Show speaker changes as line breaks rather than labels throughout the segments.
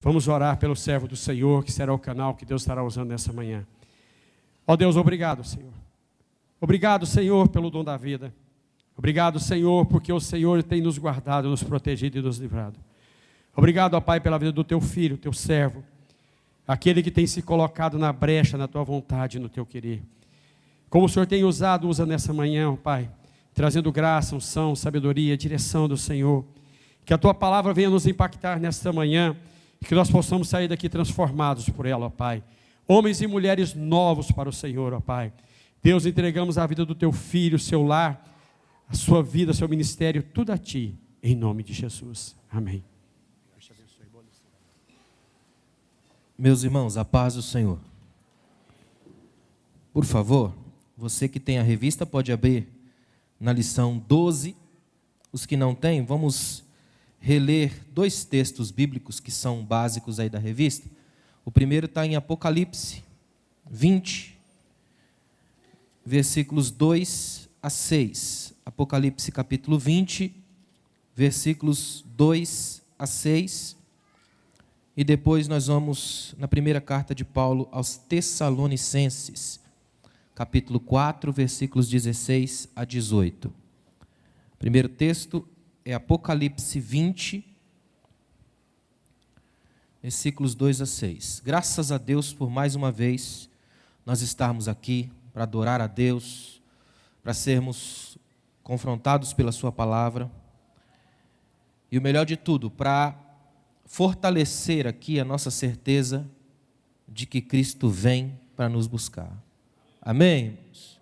Vamos orar pelo servo do Senhor, que será o canal que Deus estará usando nessa manhã. Ó Deus, obrigado, Senhor. Obrigado, Senhor, pelo dom da vida. Obrigado, Senhor, porque o Senhor tem nos guardado, nos protegido e nos livrado. Obrigado, ó Pai, pela vida do teu filho, teu servo, aquele que tem se colocado na brecha, na tua vontade, no teu querer. Como o Senhor tem usado, usa nessa manhã, ó Pai, trazendo graça, unção, sabedoria, direção do Senhor. Que a tua palavra venha nos impactar nesta manhã, e que nós possamos sair daqui transformados por ela, ó Pai. Homens e mulheres novos para o Senhor, ó Pai. Deus, entregamos a vida do teu filho, seu lar, a sua vida, seu ministério, tudo a ti, em nome de Jesus. Amém.
Meus irmãos, a paz do Senhor. Por favor, você que tem a revista pode abrir na lição 12. Os que não têm, vamos reler dois textos bíblicos que são básicos aí da revista. O primeiro está em Apocalipse 20, versículos 2 a 6. Apocalipse capítulo 20, versículos 2 a 6. E depois nós vamos na primeira carta de Paulo aos Tessalonicenses, capítulo 4, versículos 16 a 18. Primeiro texto é Apocalipse 20, versículos 2 a 6. Graças a Deus por mais uma vez nós estarmos aqui para adorar a Deus, para sermos confrontados pela sua palavra. E o melhor de tudo, para fortalecer aqui a nossa certeza de que Cristo vem para nos buscar. Amém, irmãos?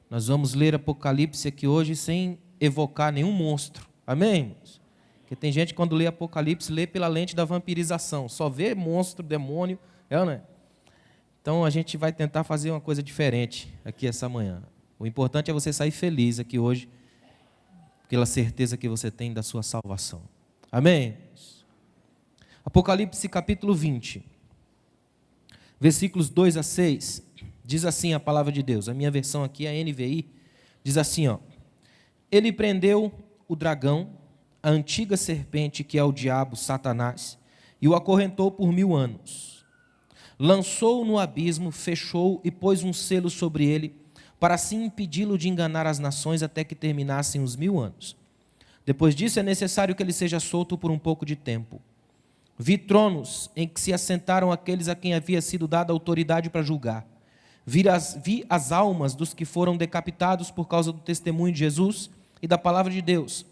Nós vamos ler Apocalipse aqui hoje sem evocar nenhum monstro. Amém, irmãos? Porque tem gente que quando lê Apocalipse, lê pela lente da vampirização. Só vê monstro, demônio, não é? Então a gente vai tentar fazer uma coisa diferente aqui essa manhã. O importante é você sair feliz aqui hoje, pela certeza que você tem da sua salvação. Amém, irmãos? Apocalipse capítulo 20, versículos 2 a 6, diz assim a palavra de Deus. A minha versão aqui, a NVI, diz assim, ó: Ele prendeu o dragão, a antiga serpente que é o diabo, Satanás, e o acorrentou por 1000 anos. Lançou-o no abismo, fechou e pôs um selo sobre ele, para assim impedi-lo de enganar as nações até que terminassem os 1000 anos. Depois disso é necessário que ele seja solto por um pouco de tempo. Vi tronos em que se assentaram aqueles a quem havia sido dada autoridade para julgar. Vi as almas dos que foram decapitados por causa do testemunho de Jesus e da palavra de Deus.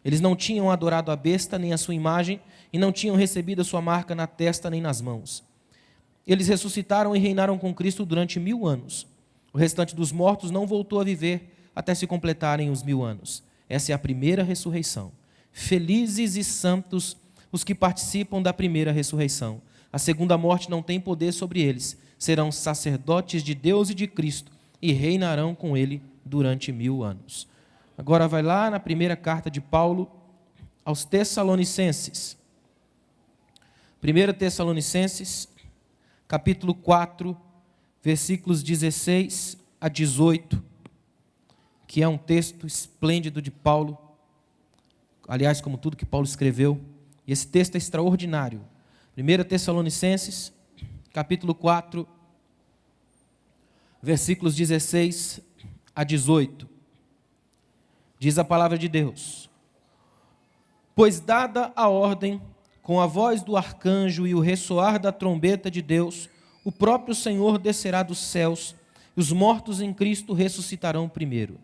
Eles não tinham adorado a besta nem a sua imagem e não tinham recebido a sua marca na testa nem nas mãos. Eles ressuscitaram e reinaram com Cristo durante 1000 anos. O restante dos mortos não voltou a viver até se completarem os 1000 anos. Essa é a primeira ressurreição. Felizes e santos os que participam da primeira ressurreição. A segunda morte não tem poder sobre eles. Serão sacerdotes de Deus e de Cristo e reinarão com ele durante 1000 anos. Agora vai lá na primeira carta de Paulo aos Tessalonicenses. 1 Tessalonicenses, capítulo 4, versículos 16 a 18, que é um texto esplêndido de Paulo. Aliás, como tudo que Paulo escreveu. E esse texto é extraordinário. 1 Tessalonicenses, capítulo 4, versículos 16 a 18. Diz a palavra de Deus: Pois dada a ordem, com a voz do arcanjo e o ressoar da trombeta de Deus, o próprio Senhor descerá dos céus, e os mortos em Cristo ressuscitarão primeiro.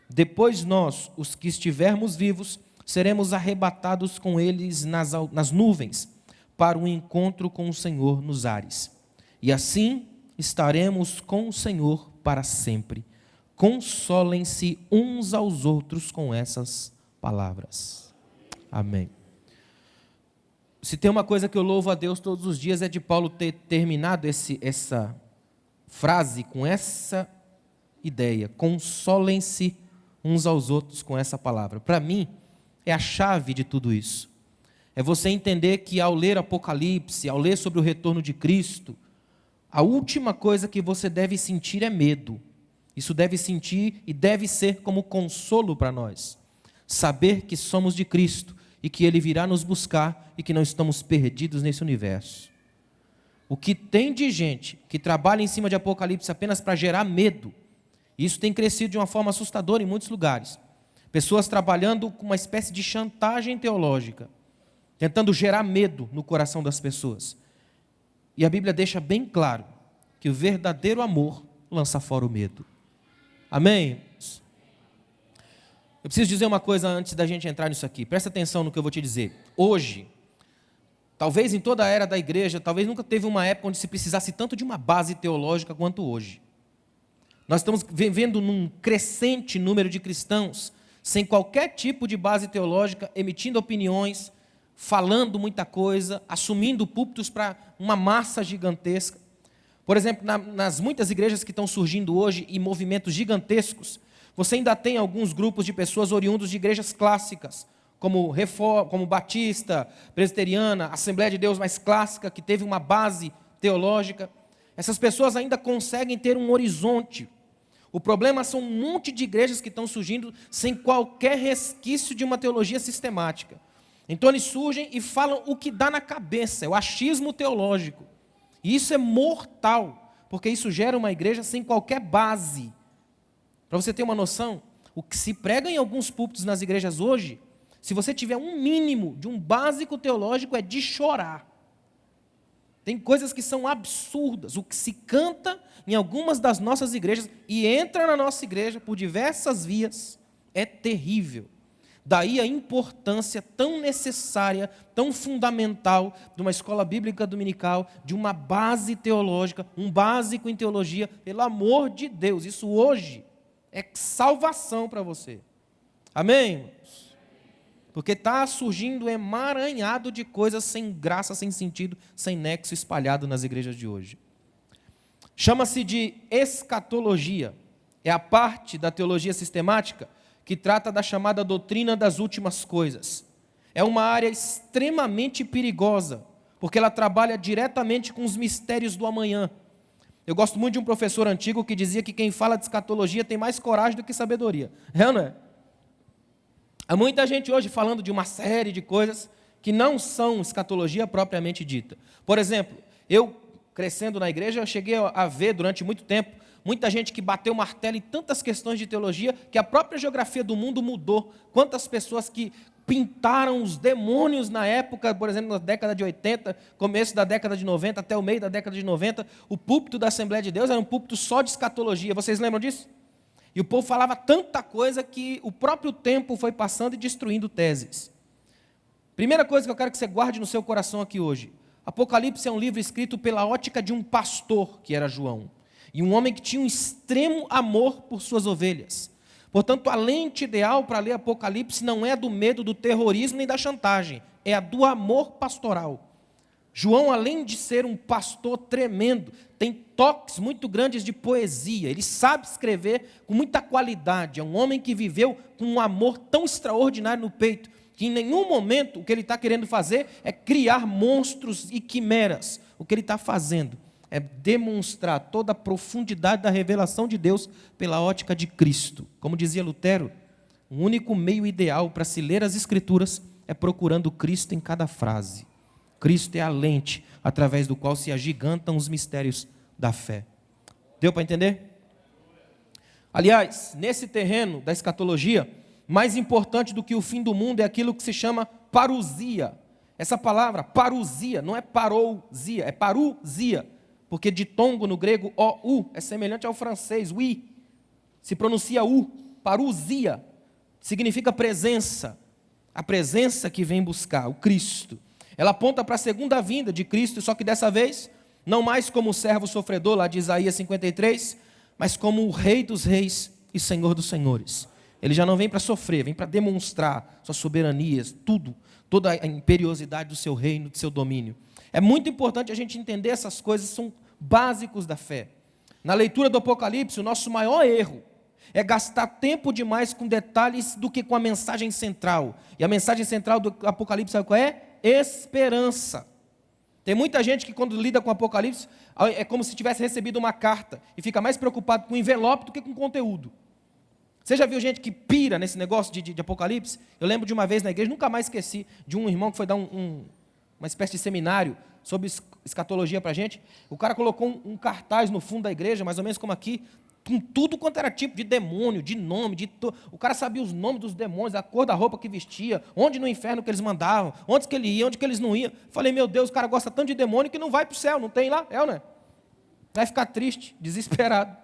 Depois nós, os que estivermos vivos, seremos arrebatados com eles nas nuvens, para o encontro com o Senhor nos ares. E assim estaremos com o Senhor para sempre. Consolem-se uns aos outros com essas palavras. Amém. Se tem uma coisa que eu louvo a Deus todos os dias, é de Paulo ter terminado essa frase com essa ideia. Consolem-se uns aos outros com essa palavra. Para mim, é a chave de tudo isso. É você entender que ao ler Apocalipse, ao ler sobre o retorno de Cristo, a última coisa que você deve sentir é medo. Isso deve sentir e deve ser como consolo para nós. Saber que somos de Cristo e que Ele virá nos buscar e que não estamos perdidos nesse universo. O que tem de gente que trabalha em cima de Apocalipse apenas para gerar medo, isso tem crescido de uma forma assustadora em muitos lugares. Pessoas trabalhando com uma espécie de chantagem teológica, tentando gerar medo no coração das pessoas. E a Bíblia deixa bem claro que o verdadeiro amor lança fora o medo. Amém? Eu preciso dizer uma coisa antes da gente entrar nisso aqui. Presta atenção no que eu vou te dizer. Hoje, talvez em toda a era da igreja, talvez nunca teve uma época onde se precisasse tanto de uma base teológica quanto hoje. Nós estamos vivendo num crescente número de cristãos sem qualquer tipo de base teológica, emitindo opiniões, falando muita coisa, assumindo púlpitos para uma massa gigantesca. Por exemplo, nas muitas igrejas que estão surgindo hoje e movimentos gigantescos, você ainda tem alguns grupos de pessoas oriundos de igrejas clássicas, como Batista, Presbiteriana, Assembleia de Deus mais clássica, que teve uma base teológica. Essas pessoas ainda conseguem ter um horizonte. O problema são um monte de igrejas que estão surgindo sem qualquer resquício de uma teologia sistemática. Então eles surgem e falam o que dá na cabeça, é o achismo teológico. E isso é mortal, porque isso gera uma igreja sem qualquer base. Para você ter uma noção, o que se prega em alguns púlpitos nas igrejas hoje, se você tiver um mínimo de um básico teológico, é de chorar. Tem coisas que são absurdas. O que se canta em algumas das nossas igrejas e entra na nossa igreja por diversas vias é terrível. Daí a importância tão necessária, tão fundamental de uma escola bíblica dominical, de uma base teológica, um básico em teologia, pelo amor de Deus. Isso hoje é salvação para você. Amém, irmãos? Porque está surgindo um emaranhado de coisas sem graça, sem sentido, sem nexo espalhado nas igrejas de hoje. Chama-se de escatologia. É a parte da teologia sistemática que trata da chamada doutrina das últimas coisas. É uma área extremamente perigosa, porque ela trabalha diretamente com os mistérios do amanhã. Eu gosto muito de um professor antigo que dizia que quem fala de escatologia tem mais coragem do que sabedoria. É ou não é? Há muita gente hoje falando de uma série de coisas que não são escatologia propriamente dita. Por exemplo, eu crescendo na igreja, eu cheguei a ver durante muito tempo muita gente que bateu o martelo em tantas questões de teologia que a própria geografia do mundo mudou. Quantas pessoas que pintaram os demônios na época, por exemplo, na década de 80, começo da década de 90, até o meio da década de 90, o púlpito da Assembleia de Deus era um púlpito só de escatologia. Vocês lembram disso? E o povo falava tanta coisa que o próprio tempo foi passando e destruindo teses. Primeira coisa que eu quero que você guarde no seu coração aqui hoje. Apocalipse é um livro escrito pela ótica de um pastor, que era João. E um homem que tinha um extremo amor por suas ovelhas. Portanto, a lente ideal para ler Apocalipse não é a do medo, do terrorismo nem da chantagem. É a do amor pastoral. João, além de ser um pastor tremendo, tem toques muito grandes de poesia. Ele sabe escrever com muita qualidade. É um homem que viveu com um amor tão extraordinário no peito, que em nenhum momento o que ele está querendo fazer é criar monstros e quimeras. O que ele está fazendo é demonstrar toda a profundidade da revelação de Deus pela ótica de Cristo. Como dizia Lutero, o único meio ideal para se ler as Escrituras é procurando Cristo em cada frase. Cristo é a lente através do qual se agigantam os mistérios da fé. Deu para entender? Aliás, nesse terreno da escatologia, mais importante do que o fim do mundo é aquilo que se chama parousia. Essa palavra, parousia, não é parousia, é parousia. Porque ditongo no grego, O-U, é semelhante ao francês, oui. Se pronuncia U, parousia. Significa presença. A presença que vem buscar, o Cristo. Ela aponta para a segunda vinda de Cristo, só que dessa vez, não mais como o servo sofredor, lá de Isaías 53, mas como o Rei dos Reis e Senhor dos Senhores. Ele já não vem para sofrer, vem para demonstrar sua soberania, tudo, toda a imperiosidade do seu reino, do seu domínio. É muito importante a gente entender essas coisas, são básicos da fé. Na leitura do Apocalipse, o nosso maior erro é gastar tempo demais com detalhes do que com a mensagem central. E a mensagem central do Apocalipse, sabe qual é? Esperança. Tem muita gente que quando lida com o Apocalipse, é como se tivesse recebido uma carta e fica mais preocupado com o envelope do que com o conteúdo. Você já viu gente que pira nesse negócio de Apocalipse? Eu lembro de uma vez na igreja, nunca mais esqueci, de um irmão que foi dar uma espécie de seminário sobre escatologia para a gente. O cara colocou um cartaz no fundo da igreja, mais ou menos como aqui, com tudo quanto era tipo de demônio, de nome, o cara sabia os nomes dos demônios, a cor da roupa que vestia, onde no inferno que eles mandavam, onde que ele ia, onde que eles não iam. Falei, meu Deus, o cara gosta tanto de demônio que não vai para o céu, não tem lá, é ou não é? Vai ficar triste, desesperado.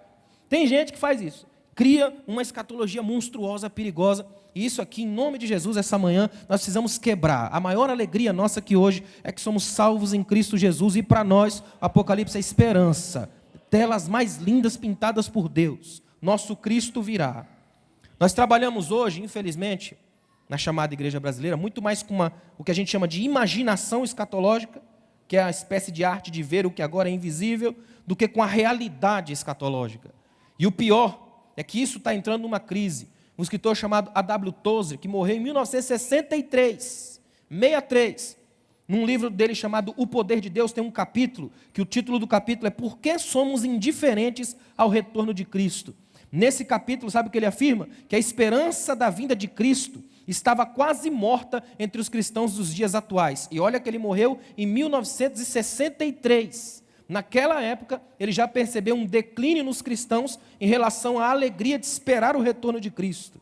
Tem gente que faz isso, cria uma escatologia monstruosa, perigosa, e isso aqui, em nome de Jesus, essa manhã, nós precisamos quebrar. A maior alegria nossa aqui hoje é que somos salvos em Cristo Jesus, e para nós, o Apocalipse é esperança, telas mais lindas pintadas por Deus, nosso Cristo virá. Nós trabalhamos hoje, infelizmente, na chamada igreja brasileira, muito mais com o que a gente chama de imaginação escatológica, que é a espécie de arte de ver o que agora é invisível, do que com a realidade escatológica. E o pior é que isso está entrando numa crise. Um escritor chamado A.W. Tozer, que morreu em 1963, num livro dele chamado O Poder de Deus, tem um capítulo, que o título do capítulo é Por que somos indiferentes ao retorno de Cristo? Nesse capítulo, sabe o que ele afirma? Que a esperança da vinda de Cristo estava quase morta entre os cristãos dos dias atuais. E olha que ele morreu em 1963. Naquela época, ele já percebeu um declínio nos cristãos em relação à alegria de esperar o retorno de Cristo.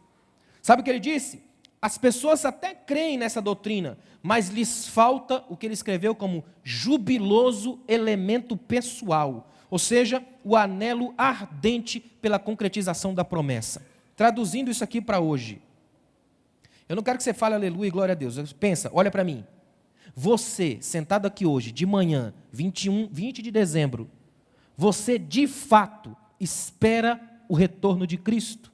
Sabe o que ele disse? As pessoas até creem nessa doutrina, mas lhes falta o que ele escreveu como jubiloso elemento pessoal, ou seja, o anelo ardente pela concretização da promessa. Traduzindo isso aqui para hoje, eu não quero que você fale aleluia e glória a Deus. Pensa, olha para mim. Você, sentado aqui hoje, de manhã, 20 de dezembro, você de fato espera o retorno de Cristo?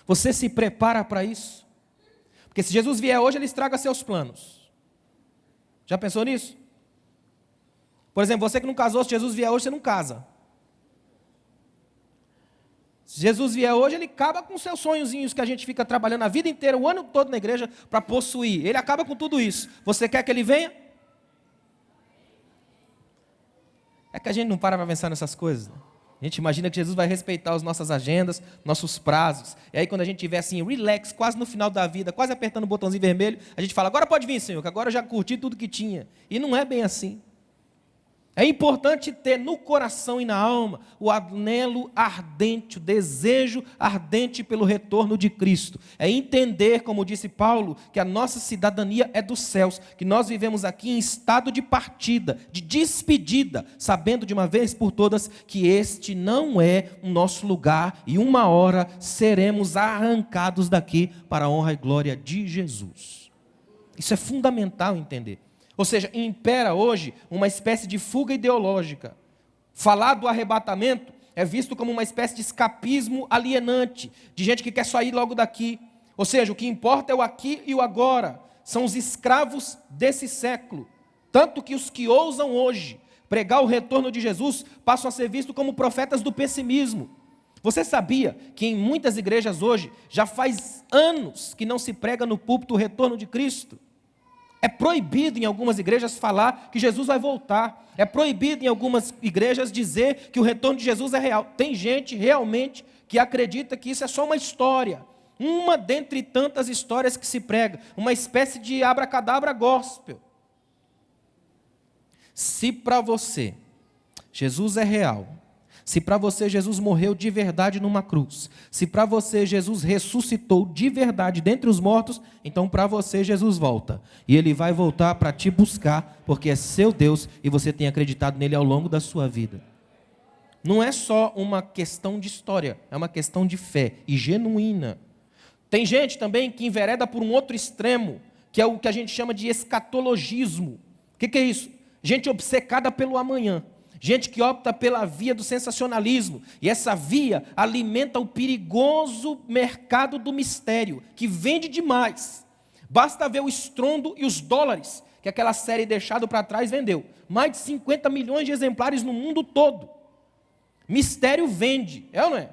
Você se prepara para isso? Porque se Jesus vier hoje, ele estraga seus planos. Já pensou nisso? Por exemplo, você que não casou, se Jesus vier hoje, você não casa. Se Jesus vier hoje, ele acaba com seus sonhozinhos que a gente fica trabalhando a vida inteira, o ano todo na igreja, para possuir. Ele acaba com tudo isso. Você quer que ele venha? É que a gente não para pensar nessas coisas, né? A gente imagina que Jesus vai respeitar as nossas agendas, nossos prazos. E aí quando a gente estiver assim, relax, quase no final da vida, quase apertando o botãozinho vermelho, a gente fala, agora pode vir, Senhor, que agora eu já curti tudo que tinha. E não é bem assim. É importante ter no coração e na alma o anelo ardente, o desejo ardente pelo retorno de Cristo. É entender, como disse Paulo, que a nossa cidadania é dos céus, que nós vivemos aqui em estado de partida, de despedida, sabendo de uma vez por todas que este não é o nosso lugar e uma hora seremos arrancados daqui para a honra e glória de Jesus. Isso é fundamental entender. Ou seja, impera hoje uma espécie de fuga ideológica. Falar do arrebatamento é visto como uma espécie de escapismo alienante, de gente que quer sair logo daqui. Ou seja, o que importa é o aqui e o agora. São os escravos desse século. Tanto que os que ousam hoje pregar o retorno de Jesus passam a ser vistos como profetas do pessimismo. Você sabia que em muitas igrejas hoje já faz anos que não se prega no púlpito o retorno de Cristo? É proibido em algumas igrejas falar que Jesus vai voltar. É proibido em algumas igrejas dizer que o retorno de Jesus é real. Tem gente realmente que acredita que isso é só uma história. Uma dentre tantas histórias que se prega. Uma espécie de abracadabra gospel. Se para você Jesus é real, se para você Jesus morreu de verdade numa cruz, se para você Jesus ressuscitou de verdade dentre os mortos, então para você Jesus volta. E Ele vai voltar para te buscar, porque é seu Deus e você tem acreditado nele ao longo da sua vida. Não é só uma questão de história, é uma questão de fé e genuína. Tem gente também que envereda por um outro extremo, que é o que a gente chama de escatologismo. O que é isso? Gente obcecada pelo amanhã. Gente que opta pela via do sensacionalismo. E essa via alimenta o perigoso mercado do mistério, que vende demais. Basta ver o estrondo e os dólares que aquela série Deixado para Trás vendeu. Mais de 50 milhões de exemplares no mundo todo. Mistério vende, é ou não é?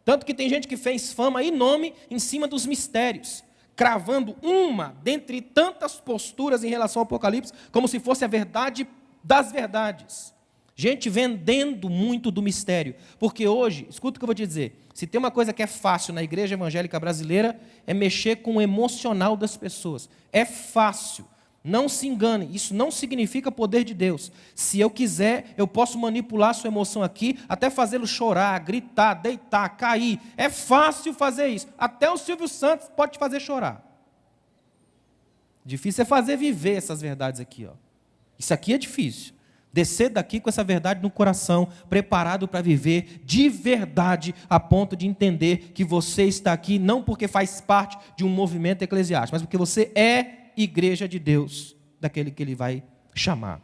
Tanto que tem gente que fez fama e nome em cima dos mistérios, cravando uma dentre tantas posturas em relação ao Apocalipse, como se fosse a verdade das verdades. Gente vendendo muito do mistério. Porque hoje, escuta o que eu vou te dizer, se tem uma coisa que é fácil na igreja evangélica brasileira, é mexer com o emocional das pessoas. É fácil. Não se engane, isso não significa poder de Deus. Se eu quiser, eu posso manipular a sua emoção aqui, até fazê-lo chorar, gritar, deitar, cair. É fácil fazer isso. Até o Silvio Santos pode te fazer chorar. Difícil é fazer viver essas verdades aqui, ó. Isso aqui é difícil. Descer daqui com essa verdade no coração, preparado para viver de verdade, a ponto de entender que você está aqui não porque faz parte de um movimento eclesiástico, mas porque você é igreja de Deus, daquele que Ele vai chamar.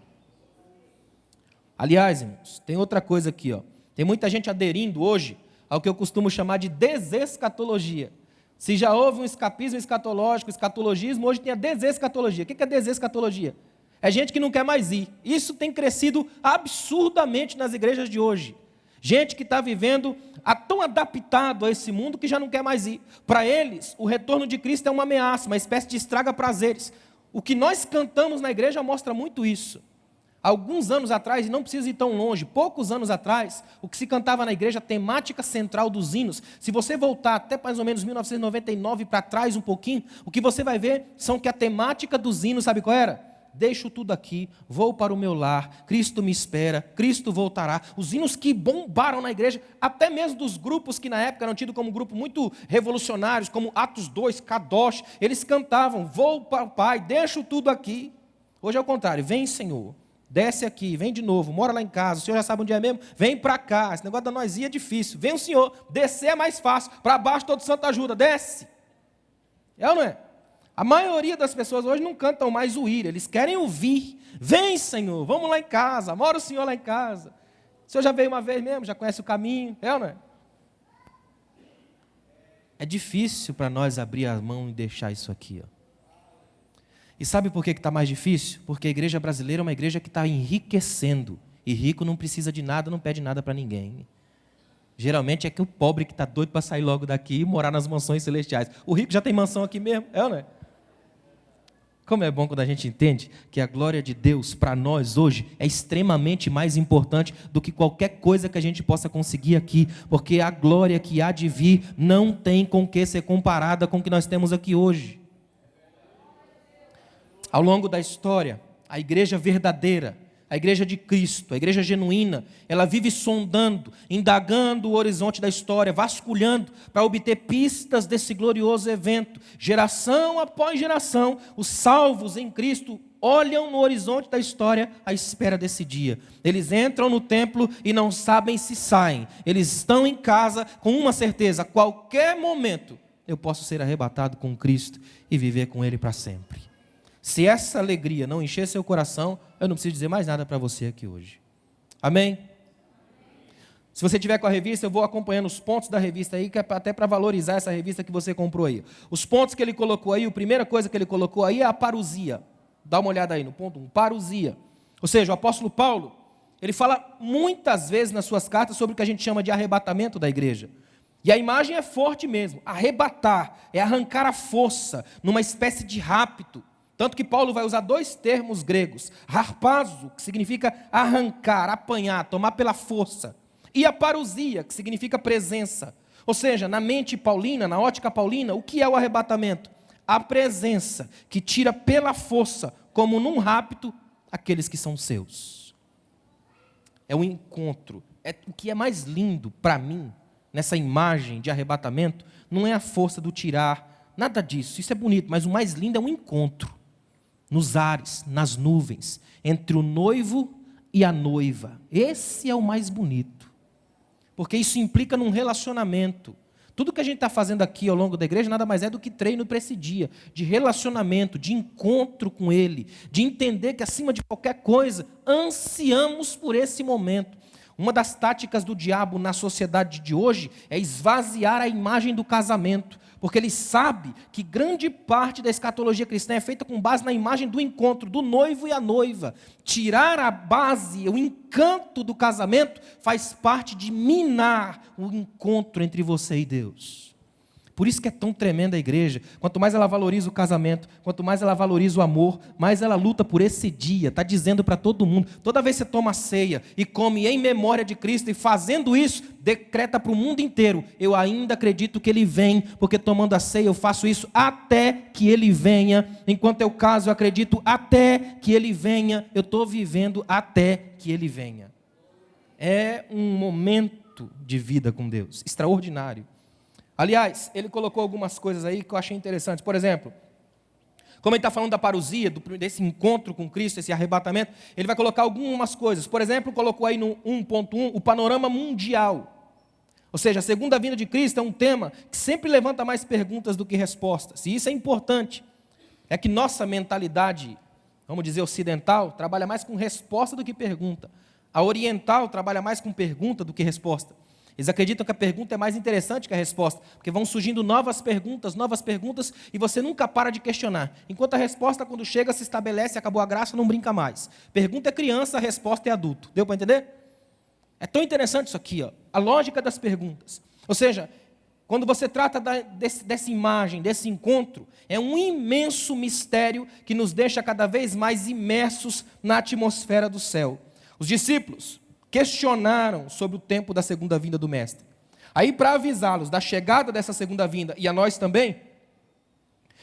Aliás, irmãos, tem outra coisa aqui, ó. Tem muita gente aderindo hoje ao que eu costumo chamar de desescatologia. Se já houve um escapismo escatológico, escatologismo, hoje tem a desescatologia. O que é desescatologia? É gente que não quer mais ir. Isso tem crescido absurdamente nas igrejas de hoje. Gente que está vivendo tão adaptado a esse mundo que já não quer mais ir. Para eles, o retorno de Cristo é uma ameaça, uma espécie de estraga-prazeres. O que nós cantamos na igreja mostra muito isso. Alguns anos atrás, e não precisa ir tão longe, poucos anos atrás, o que se cantava na igreja, a temática central dos hinos, se você voltar até mais ou menos 1999 para trás um pouquinho, o que você vai ver são que a temática dos hinos, sabe qual era? Deixo tudo aqui, vou para o meu lar, Cristo me espera, Cristo voltará. Os hinos que bombaram na igreja, até mesmo dos grupos que na época eram tidos como grupo muito revolucionários, como Atos 2, Kadosh, eles cantavam, vou para o Pai, deixo tudo aqui. Hoje é o contrário, vem Senhor, desce aqui, vem de novo, mora lá em casa, o Senhor já sabe onde é mesmo, vem para cá, esse negócio da nós é difícil, vem o Senhor, descer é mais fácil, para baixo todo santo ajuda, desce. É ou não é? A maioria das pessoas hoje não cantam mais o ir, eles querem ouvir. Vem, Senhor, vamos lá em casa, mora o Senhor lá em casa. O Senhor já veio uma vez mesmo, já conhece o caminho, é ou não é? É difícil para nós abrir a mão e deixar isso aqui, ó. E sabe por que está mais difícil? Porque a igreja brasileira é uma igreja que está enriquecendo. E rico não precisa de nada, não pede nada para ninguém. Geralmente é que o pobre que está doido para sair logo daqui e morar nas mansões celestiais. O rico já tem mansão aqui mesmo, é ou não é? Como é bom quando a gente entende que a glória de Deus para nós hoje é extremamente mais importante do que qualquer coisa que a gente possa conseguir aqui, porque a glória que há de vir não tem com que ser comparada com o que nós temos aqui hoje. Ao longo da história, a igreja verdadeira, a igreja de Cristo, a igreja genuína, ela vive sondando, indagando o horizonte da história, vasculhando para obter pistas desse glorioso evento. Geração após geração, os salvos em Cristo olham no horizonte da história à espera desse dia. Eles entram no templo e não sabem se saem. Eles estão em casa com uma certeza: a qualquer momento eu posso ser arrebatado com Cristo e viver com Ele para sempre. Se essa alegria não encher seu coração, eu não preciso dizer mais nada para você aqui hoje. Amém? Se você tiver com a revista, eu vou acompanhando os pontos da revista aí, que é até para valorizar essa revista que você comprou aí. Os pontos que ele colocou aí, a primeira coisa que ele colocou aí é a parousia. Dá uma olhada aí no ponto 1, parousia. Ou seja, o apóstolo Paulo, ele fala muitas vezes nas suas cartas sobre o que a gente chama de arrebatamento da igreja. E a imagem é forte mesmo. Arrebatar é arrancar a força numa espécie de rapto. Tanto que Paulo vai usar dois termos gregos: harpazo, que significa arrancar, apanhar, tomar pela força, e a parousia, que significa presença. Ou seja, na mente paulina, na ótica paulina, o que é o arrebatamento? A presença que tira pela força, como num rapto, aqueles que são seus. É o encontro. O que é mais lindo para mim, nessa imagem de arrebatamento, não é a força do tirar, nada disso, isso é bonito, mas o mais lindo é um encontro. Nos ares, nas nuvens, entre o noivo e a noiva. Esse é o mais bonito. Porque isso implica num relacionamento. Tudo que a gente está fazendo aqui ao longo da igreja nada mais é do que treino para esse dia, de relacionamento, de encontro com Ele, de entender que acima de qualquer coisa, ansiamos por esse momento. Uma das táticas do diabo na sociedade de hoje é esvaziar a imagem do casamento, porque ele sabe que grande parte da escatologia cristã é feita com base na imagem do encontro do noivo e a noiva. Tirar a base, o encanto do casamento, faz parte de minar o encontro entre você e Deus. Por isso que é tão tremenda a igreja. Quanto mais ela valoriza o casamento, quanto mais ela valoriza o amor, mais ela luta por esse dia. Está dizendo para todo mundo. Toda vez que você toma a ceia e come em memória de Cristo, e fazendo isso, decreta para o mundo inteiro: eu ainda acredito que Ele vem, porque tomando a ceia eu faço isso até que Ele venha. Enquanto eu caso, eu acredito até que Ele venha. Eu estou vivendo até que Ele venha. É um momento de vida com Deus, extraordinário. Aliás, ele colocou algumas coisas aí que eu achei interessantes. Por exemplo, como ele está falando da parousia, desse encontro com Cristo, esse arrebatamento, ele vai colocar algumas coisas. Por exemplo, colocou aí no 1.1 o panorama mundial. Ou seja, a segunda vinda de Cristo é um tema que sempre levanta mais perguntas do que respostas. E isso é importante. É que nossa mentalidade, vamos dizer, ocidental, trabalha mais com resposta do que pergunta. A oriental trabalha mais com pergunta do que resposta. Eles acreditam que a pergunta é mais interessante que a resposta, porque vão surgindo novas perguntas, e você nunca para de questionar. Enquanto a resposta, quando chega, se estabelece, acabou a graça, não brinca mais. Pergunta é criança, a resposta é adulto. Deu para entender? É tão interessante isso aqui, ó, a lógica das perguntas. Ou seja, quando você trata dessa imagem, desse encontro, é um imenso mistério que nos deixa cada vez mais imersos na atmosfera do céu. Os discípulos questionaram sobre o tempo da segunda vinda do Mestre. Aí, para avisá-los da chegada dessa segunda vinda, e a nós também,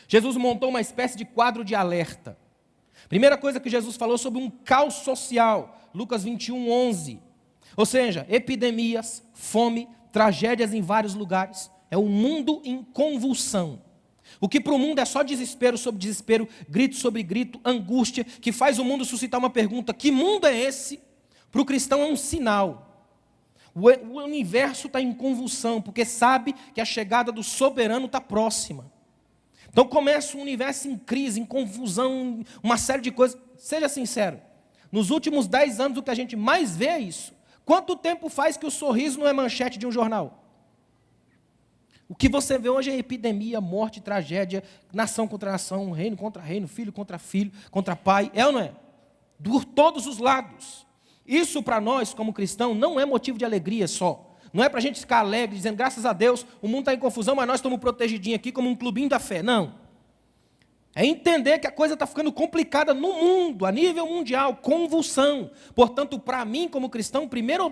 Jesus montou uma espécie de quadro de alerta. Primeira coisa que Jesus falou sobre um caos social, Lucas 21:11. Ou seja, epidemias, fome, tragédias em vários lugares. É um mundo em convulsão. O que para o mundo é só desespero sobre desespero, grito sobre grito, angústia, que faz o mundo suscitar uma pergunta: que mundo é esse? Para o cristão é um sinal. O universo está em convulsão, porque sabe que a chegada do soberano está próxima. Então começa um universo em crise, em confusão, uma série de coisas. Seja sincero, nos últimos 10 anos o que a gente mais vê é isso. Quanto tempo faz que o sorriso não é manchete de um jornal? O que você vê hoje é epidemia, morte, tragédia, nação contra nação, reino contra reino, filho, contra pai. É ou não é? Por todos os lados. Isso para nós, como cristão, não é motivo de alegria só. Não é para a gente ficar alegre, dizendo, graças a Deus, o mundo está em confusão, mas nós estamos protegidinhos aqui como um clubinho da fé. Não. É entender que a coisa está ficando complicada no mundo, a nível mundial, convulsão. Portanto, para mim, como cristão, o primeiro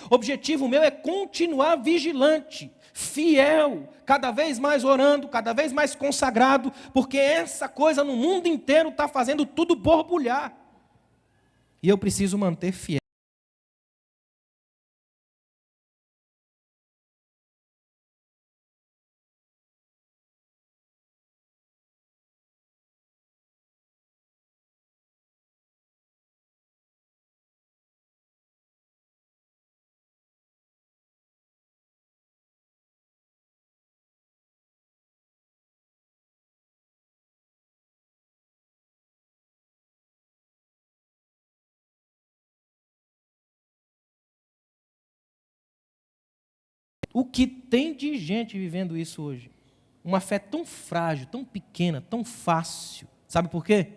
objetivo meu é continuar vigilante, fiel, cada vez mais orando, cada vez mais consagrado, porque essa coisa no mundo inteiro está fazendo tudo borbulhar. E eu preciso manter fiel. O que tem de gente vivendo isso hoje? Uma fé tão frágil, tão pequena, tão fácil. Sabe por quê?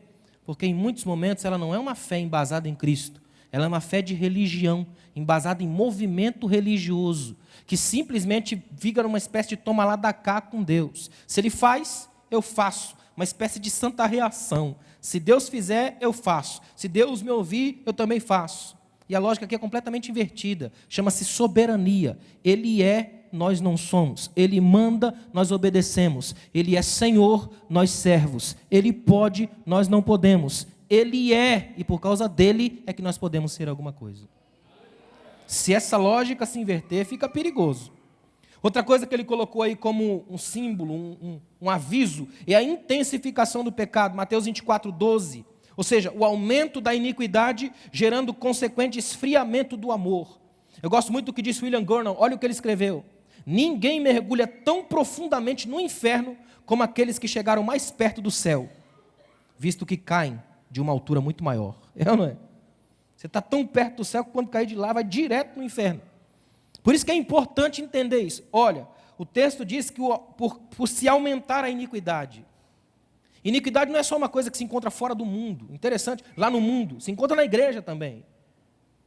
Porque em muitos momentos ela não é uma fé embasada em Cristo. Ela é uma fé de religião, embasada em movimento religioso, que simplesmente fica numa espécie de toma lá da cá com Deus. Se Ele faz, eu faço. Uma espécie de santa reação. Se Deus fizer, eu faço. Se Deus me ouvir, eu também faço. E a lógica aqui é completamente invertida. Chama-se soberania. Ele é, nós não somos. Ele manda, nós obedecemos. Ele é Senhor, nós servos. Ele pode, nós não podemos. Ele é, e por causa dele é que nós podemos ser alguma coisa. Se essa lógica se inverter, fica perigoso. Outra coisa que ele colocou aí como um símbolo, um aviso, é a intensificação do pecado. Mateus 24:12. Ou seja, o aumento da iniquidade gerando consequente esfriamento do amor. Eu gosto muito do que disse William Gurnall, olha o que ele escreveu. Ninguém mergulha tão profundamente no inferno como aqueles que chegaram mais perto do céu, visto que caem de uma altura muito maior. É ou não é? Você está tão perto do céu que quando cair de lá vai direto no inferno. Por isso que é importante entender isso. Olha, o texto diz que por se aumentar a iniquidade. Iniquidade não é só uma coisa que se encontra fora do mundo. Interessante, lá no mundo, se encontra na igreja também.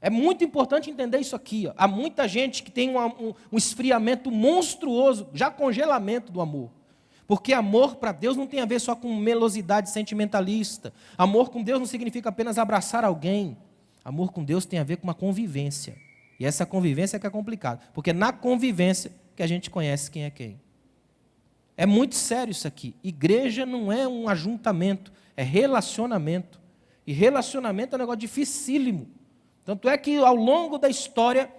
É muito importante entender isso aqui. Ó. Há muita gente que tem um esfriamento monstruoso, já congelamento do amor. Porque amor para Deus não tem a ver só com melosidade sentimentalista. Amor com Deus não significa apenas abraçar alguém. Amor com Deus tem a ver com uma convivência. E essa convivência é que é complicada. Porque é na convivência que a gente conhece quem é quem. É muito sério isso aqui. Igreja não é um ajuntamento, é relacionamento. E relacionamento é um negócio dificílimo. Tanto é que ao longo da história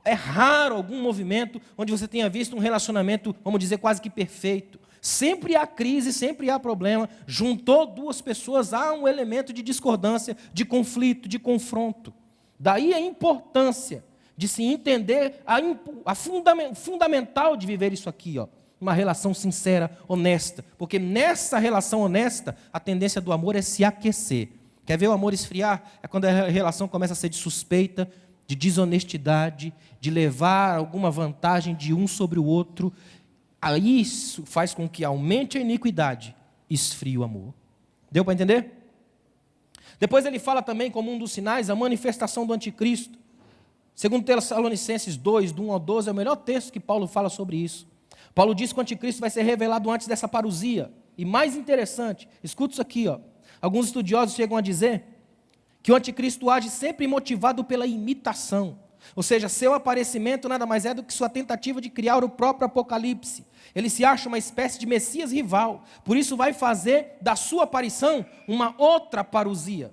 é raro algum movimento onde você tenha visto um relacionamento, vamos dizer, quase que perfeito. Sempre há crise, sempre há problema. Juntou duas pessoas, há um elemento de discordância, de conflito, de confronto. Daí a importância de se entender fundamental de viver isso aqui, ó. Uma relação sincera, honesta. Porque nessa relação honesta, a tendência do amor é se aquecer. Quer ver o amor esfriar? É quando a relação começa a ser de suspeita, de desonestidade, de levar alguma vantagem de um sobre o outro. Aí isso faz com que aumente a iniquidade e esfrie o amor. Deu para entender? Depois ele fala também, como um dos sinais, a manifestação do anticristo. Segundo Tessalonicenses 2, do 1 ao 12, é o melhor texto que Paulo fala sobre isso. Paulo diz que o anticristo vai ser revelado antes dessa parousia. E mais interessante, escuta isso aqui, ó. Alguns estudiosos chegam a dizer que o anticristo age sempre motivado pela imitação. Ou seja, seu aparecimento nada mais é do que sua tentativa de criar o próprio apocalipse. Ele se acha uma espécie de Messias rival. Por isso vai fazer da sua aparição uma outra parousia.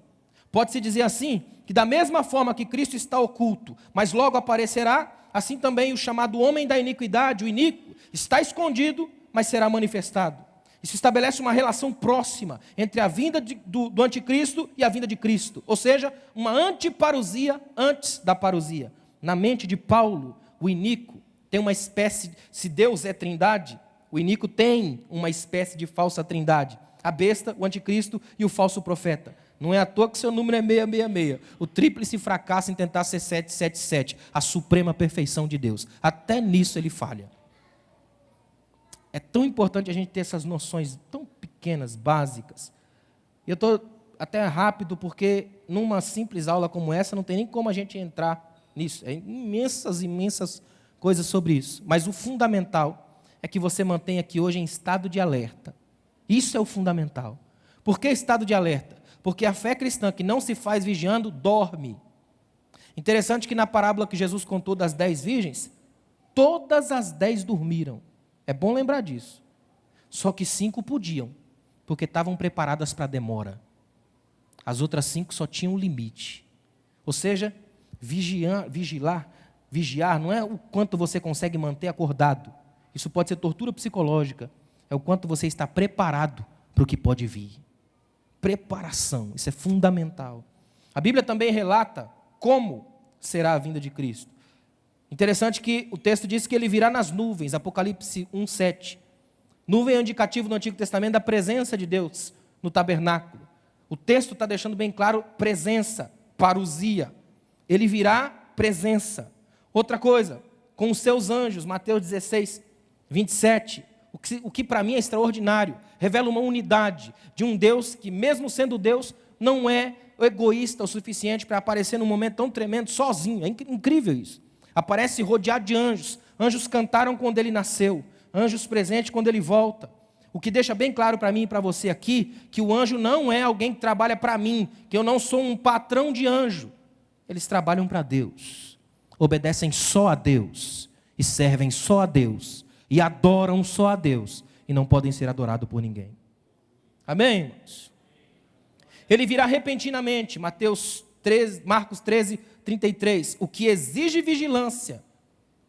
Pode-se dizer assim, que da mesma forma que Cristo está oculto, mas logo aparecerá, assim também o chamado homem da iniquidade, o iníquo, está escondido, mas será manifestado. Isso estabelece uma relação próxima entre a vinda do anticristo e a vinda de Cristo. Ou seja, uma antiparousia antes da parousia. Na mente de Paulo, o iníquo tem uma espécie, se Deus é trindade, o iníquo tem uma espécie de falsa trindade. A besta, o anticristo e o falso profeta. Não é à toa que seu número é 666. O tríplice fracassa em tentar ser 777. A suprema perfeição de Deus. Até nisso ele falha. É tão importante a gente ter essas noções tão pequenas, básicas. Eu estou até rápido, porque numa simples aula como essa, não tem nem como a gente entrar nisso. É imensas coisas sobre isso. Mas o fundamental é que você mantenha aqui hoje em estado de alerta. Isso é o fundamental. Por que estado de alerta? Porque a fé cristã que não se faz vigiando, dorme. Interessante que na parábola que Jesus contou das 10 virgens, todas as 10 dormiram. É bom lembrar disso. Só que 5 podiam, porque estavam preparadas para a demora. As outras 5 só tinham um limite. Ou seja, vigiar não é o quanto você consegue manter acordado. Isso pode ser tortura psicológica. É o quanto você está preparado para o que pode vir. Preparação, isso é fundamental. A Bíblia também relata como será a vinda de Cristo. Interessante que o texto diz que ele virá nas nuvens, Apocalipse 1:7. Nuvem é um indicativo no Antigo Testamento da presença de Deus no tabernáculo. O texto está deixando bem claro presença, parousia. Ele virá presença. Outra coisa, com os seus anjos, Mateus 16:27. O que para mim é extraordinário, revela uma unidade de um Deus que, mesmo sendo Deus, não é egoísta o suficiente para aparecer num momento tão tremendo sozinho. É incrível isso. Aparece rodeado de anjos. Anjos cantaram quando ele nasceu. Anjos presentes quando ele volta. O que deixa bem claro para mim e para você aqui, que o anjo não é alguém que trabalha para mim, que eu não sou um patrão de anjo. Eles trabalham para Deus. Obedecem só a Deus. E servem só a Deus. E adoram só a Deus. E não podem ser adorados por ninguém. Amém, irmãos? Ele virá repentinamente. Marcos 13:33. O que exige vigilância.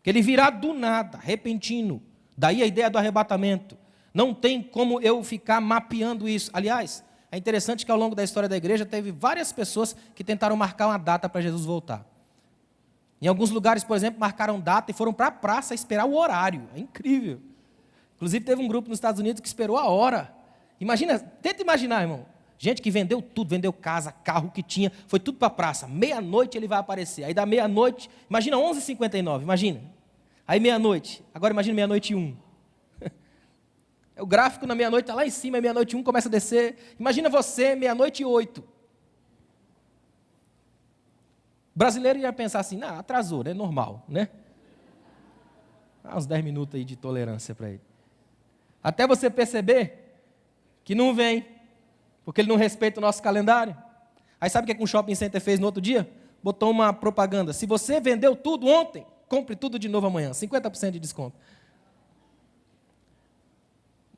Que ele virá do nada, repentino. Daí a ideia do arrebatamento. Não tem como eu ficar mapeando isso. Aliás, é interessante que ao longo da história da igreja teve várias pessoas que tentaram marcar uma data para Jesus voltar. Em alguns lugares, por exemplo, marcaram data e foram para a praça esperar o horário. É incrível. Inclusive, teve um grupo nos Estados Unidos que esperou a hora. Tenta imaginar, irmão. Gente que vendeu tudo, vendeu casa, carro que tinha, foi tudo para a praça. Meia-noite ele vai aparecer. Aí da meia-noite, imagina 11h59, imagina. Aí meia-noite, agora imagina meia-noite e 1. O gráfico na meia-noite está lá em cima, e meia-noite e 1 começa a descer. Imagina você, meia-noite e 8. brasileiro ia pensar assim, não, atrasou, é normal, né? Uns 10 minutos aí de tolerância para ele. Até você perceber que não vem, porque ele não respeita o nosso calendário. Aí sabe o que um shopping center fez no outro dia? Botou uma propaganda. Se você vendeu tudo ontem, compre tudo de novo amanhã. 50% de desconto.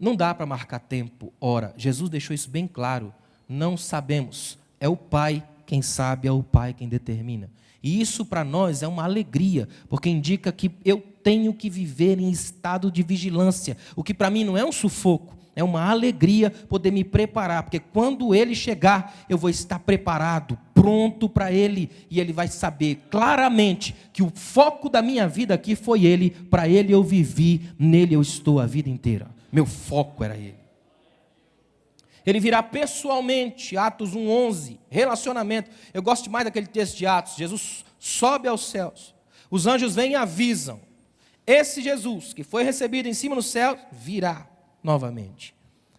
Não dá para marcar tempo, hora. Jesus deixou isso bem claro. Não sabemos. É o Pai quem sabe, é o Pai quem determina. E isso para nós é uma alegria, porque indica que eu tenho que viver em estado de vigilância. O que para mim não é um sufoco, é uma alegria poder me preparar, porque quando Ele chegar, eu vou estar preparado, pronto para Ele, e Ele vai saber claramente que o foco da minha vida aqui foi Ele, para Ele eu vivi, nele eu estou a vida inteira. Meu foco era Ele. Ele virá pessoalmente, Atos 1:11, relacionamento. Eu gosto demais daquele texto de Atos. Jesus sobe aos céus, os anjos vêm e avisam. Esse Jesus, que foi recebido em cima no céu, virá novamente.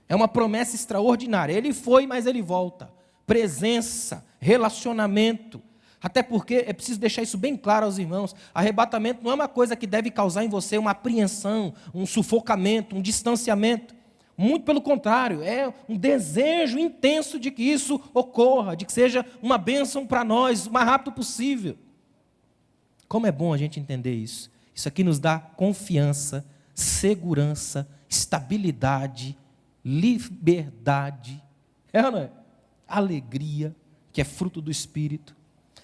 É uma promessa extraordinária. Ele foi, mas ele volta. Presença, relacionamento. Até porque é preciso deixar isso bem claro aos irmãos. Arrebatamento não é uma coisa que deve causar em você uma apreensão, um sufocamento, um distanciamento. Muito pelo contrário, é um desejo intenso de que isso ocorra, de que seja uma bênção para nós, o mais rápido possível. Como é bom a gente entender isso. Isso aqui nos dá confiança, segurança, estabilidade, liberdade, ou não é? Alegria, que é fruto do Espírito.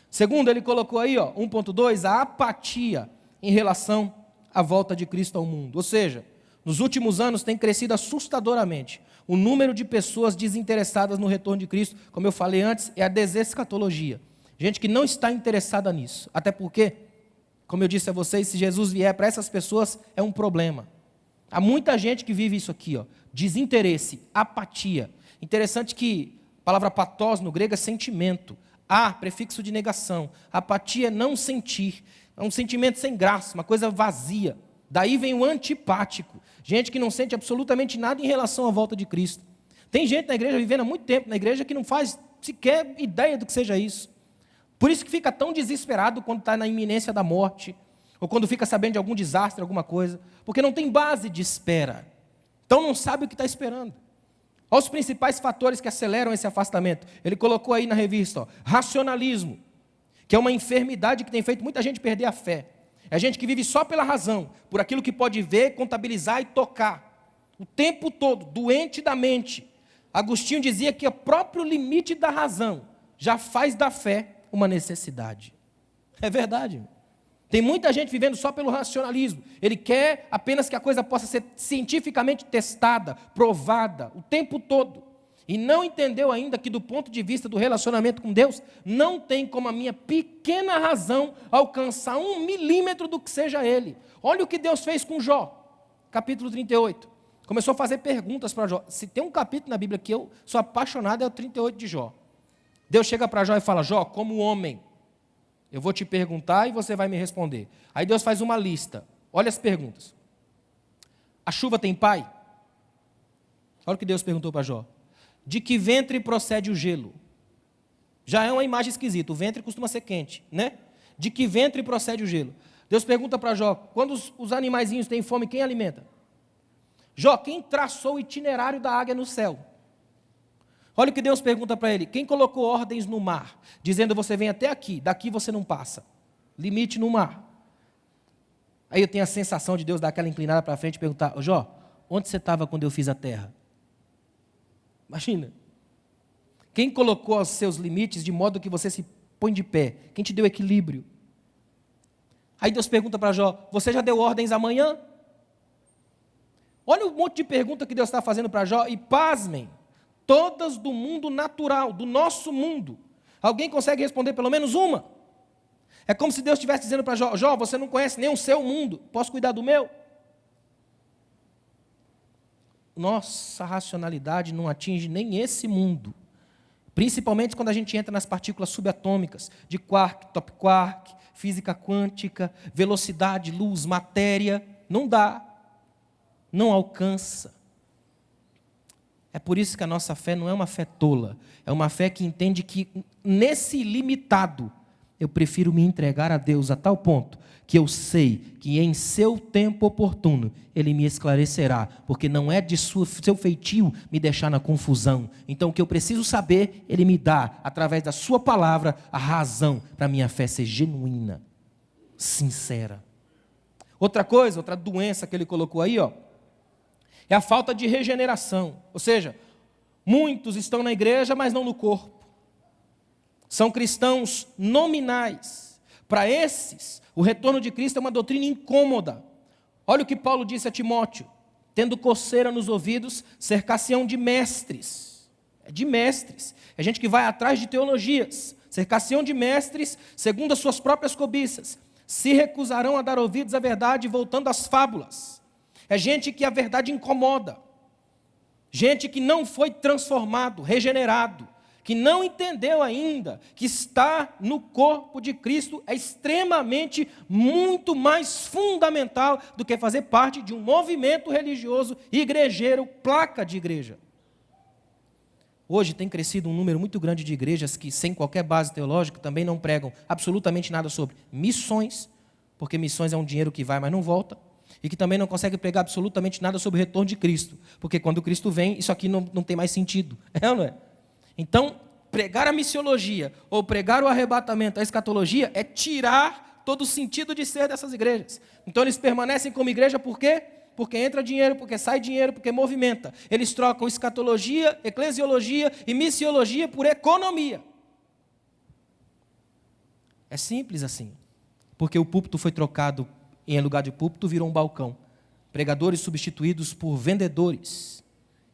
Segundo, ele colocou aí, 1.2, a apatia em relação à volta de Cristo ao mundo. Ou seja, nos últimos anos tem crescido assustadoramente o número de pessoas desinteressadas no retorno de Cristo. Como eu falei antes, é a desescatologia. Gente que não está interessada nisso. Até porque, como eu disse a vocês, se Jesus vier para essas pessoas, é um problema. Há muita gente que vive isso aqui, desinteresse, apatia. Interessante que a palavra patós no grego é sentimento. Prefixo de negação. Apatia é não sentir. É um sentimento sem graça, uma coisa vazia. Daí vem o antipático. Gente que não sente absolutamente nada em relação à volta de Cristo. Tem gente na igreja, vivendo há muito tempo na igreja, que não faz sequer ideia do que seja isso. Por isso que fica tão desesperado quando está na iminência da morte, ou quando fica sabendo de algum desastre, alguma coisa, porque não tem base de espera. Então não sabe o que está esperando. Olha os principais fatores que aceleram esse afastamento. Ele colocou aí na revista, racionalismo, que é uma enfermidade que tem feito muita gente perder a fé. É gente que vive só pela razão, por aquilo que pode ver, contabilizar e tocar. O tempo todo, doente da mente. Agostinho dizia que o próprio limite da razão já faz da fé uma necessidade. É verdade. Tem muita gente vivendo só pelo racionalismo. Ele quer apenas que a coisa possa ser cientificamente testada, provada, o tempo todo. E não entendeu ainda que do ponto de vista do relacionamento com Deus, não tem como a minha pequena razão alcançar 1 milímetro do que seja Ele. Olha o que Deus fez com Jó, capítulo 38. Começou a fazer perguntas para Jó. Se tem um capítulo na Bíblia que eu sou apaixonado, é o 38 de Jó. Deus chega para Jó e fala, Jó, como homem, eu vou te perguntar e você vai me responder. Aí Deus faz uma lista. Olha as perguntas. A chuva tem pai? Olha o que Deus perguntou para Jó. De que ventre procede o gelo? Já é uma imagem esquisita, o ventre costuma ser quente, né? De que ventre procede o gelo? Deus pergunta para Jó, quando os animaizinhos têm fome, quem alimenta? Jó, quem traçou o itinerário da águia no céu? Olha o que Deus pergunta para ele, quem colocou ordens no mar, dizendo você vem até aqui, daqui você não passa, limite no mar. Aí eu tenho a sensação de Deus dar aquela inclinada para frente e perguntar, Jó, onde você estava quando eu fiz a terra? Imagina. Quem colocou os seus limites de modo que você se põe de pé? Quem te deu equilíbrio? Aí Deus pergunta para Jó, você já deu ordens amanhã? Olha o monte de pergunta que Deus está fazendo para Jó, e pasmem, todas do mundo natural, do nosso mundo. Alguém consegue responder pelo menos uma? É como se Deus estivesse dizendo para Jó, Jó, você não conhece nem o seu mundo, posso cuidar do meu? Nossa racionalidade não atinge nem esse mundo. Principalmente quando a gente entra nas partículas subatômicas, de quark, top quark, física quântica, velocidade, luz, matéria. Não dá. Não alcança. É por isso que a nossa fé não é uma fé tola. É uma fé que entende que nesse ilimitado eu prefiro me entregar a Deus a tal ponto que eu sei que em seu tempo oportuno Ele me esclarecerá, porque não é de seu feitio me deixar na confusão. Então o que eu preciso saber, Ele me dá, através da sua palavra, a razão para a minha fé ser genuína, sincera. Outra coisa, outra doença que ele colocou aí, é a falta de regeneração. Ou seja, muitos estão na igreja, mas não no corpo. São cristãos nominais. Para esses, o retorno de Cristo é uma doutrina incômoda. Olha o que Paulo disse a Timóteo: tendo coceira nos ouvidos, cercar-se-ão de mestres. É de mestres. É gente que vai atrás de teologias. Cercar-se-ão de mestres, segundo as suas próprias cobiças. Se recusarão a dar ouvidos à verdade, voltando às fábulas. É gente que a verdade incomoda. Gente que não foi transformado, regenerado, que não entendeu ainda que estar no corpo de Cristo é extremamente, muito mais fundamental do que fazer parte de um movimento religioso, igrejeiro, placa de igreja. Hoje tem crescido um número muito grande de igrejas que, sem qualquer base teológica, também não pregam absolutamente nada sobre missões, porque missões é um dinheiro que vai, mas não volta, e que também não consegue pregar absolutamente nada sobre o retorno de Cristo, porque quando Cristo vem, isso aqui não tem mais sentido. É ou não é? Então, pregar a missiologia ou pregar o arrebatamento, a escatologia, é tirar todo o sentido de ser dessas igrejas. Então eles permanecem como igreja por quê? Porque entra dinheiro, porque sai dinheiro, porque movimenta. Eles trocam escatologia, eclesiologia e missiologia por economia. É simples assim. Porque o púlpito foi trocado, em lugar de púlpito, virou um balcão. Pregadores substituídos por vendedores.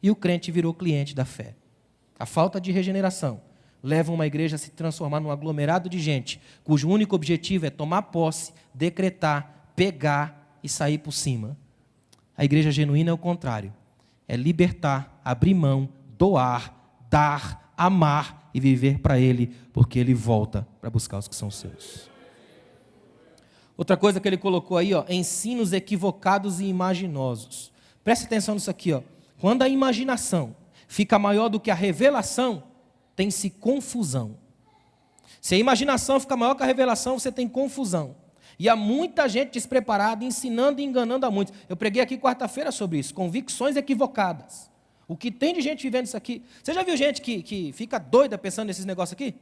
E o crente virou cliente da fé. A falta de regeneração leva uma igreja a se transformar num aglomerado de gente, cujo único objetivo é tomar posse, decretar, pegar e sair por cima. A igreja genuína é o contrário. É libertar, abrir mão, doar, dar, amar e viver para Ele, porque Ele volta para buscar os que são seus. Outra coisa que ele colocou aí, ensinos equivocados e imaginosos. Preste atenção nisso aqui, Quando a imaginação fica maior do que a revelação, tem-se confusão. Se a imaginação fica maior que a revelação, você tem confusão. E há muita gente despreparada, ensinando e enganando a muitos. Eu preguei aqui quarta-feira sobre isso, convicções equivocadas. O que tem de gente vivendo isso aqui? Você já viu gente que fica doida pensando nesses negócios aqui? Pra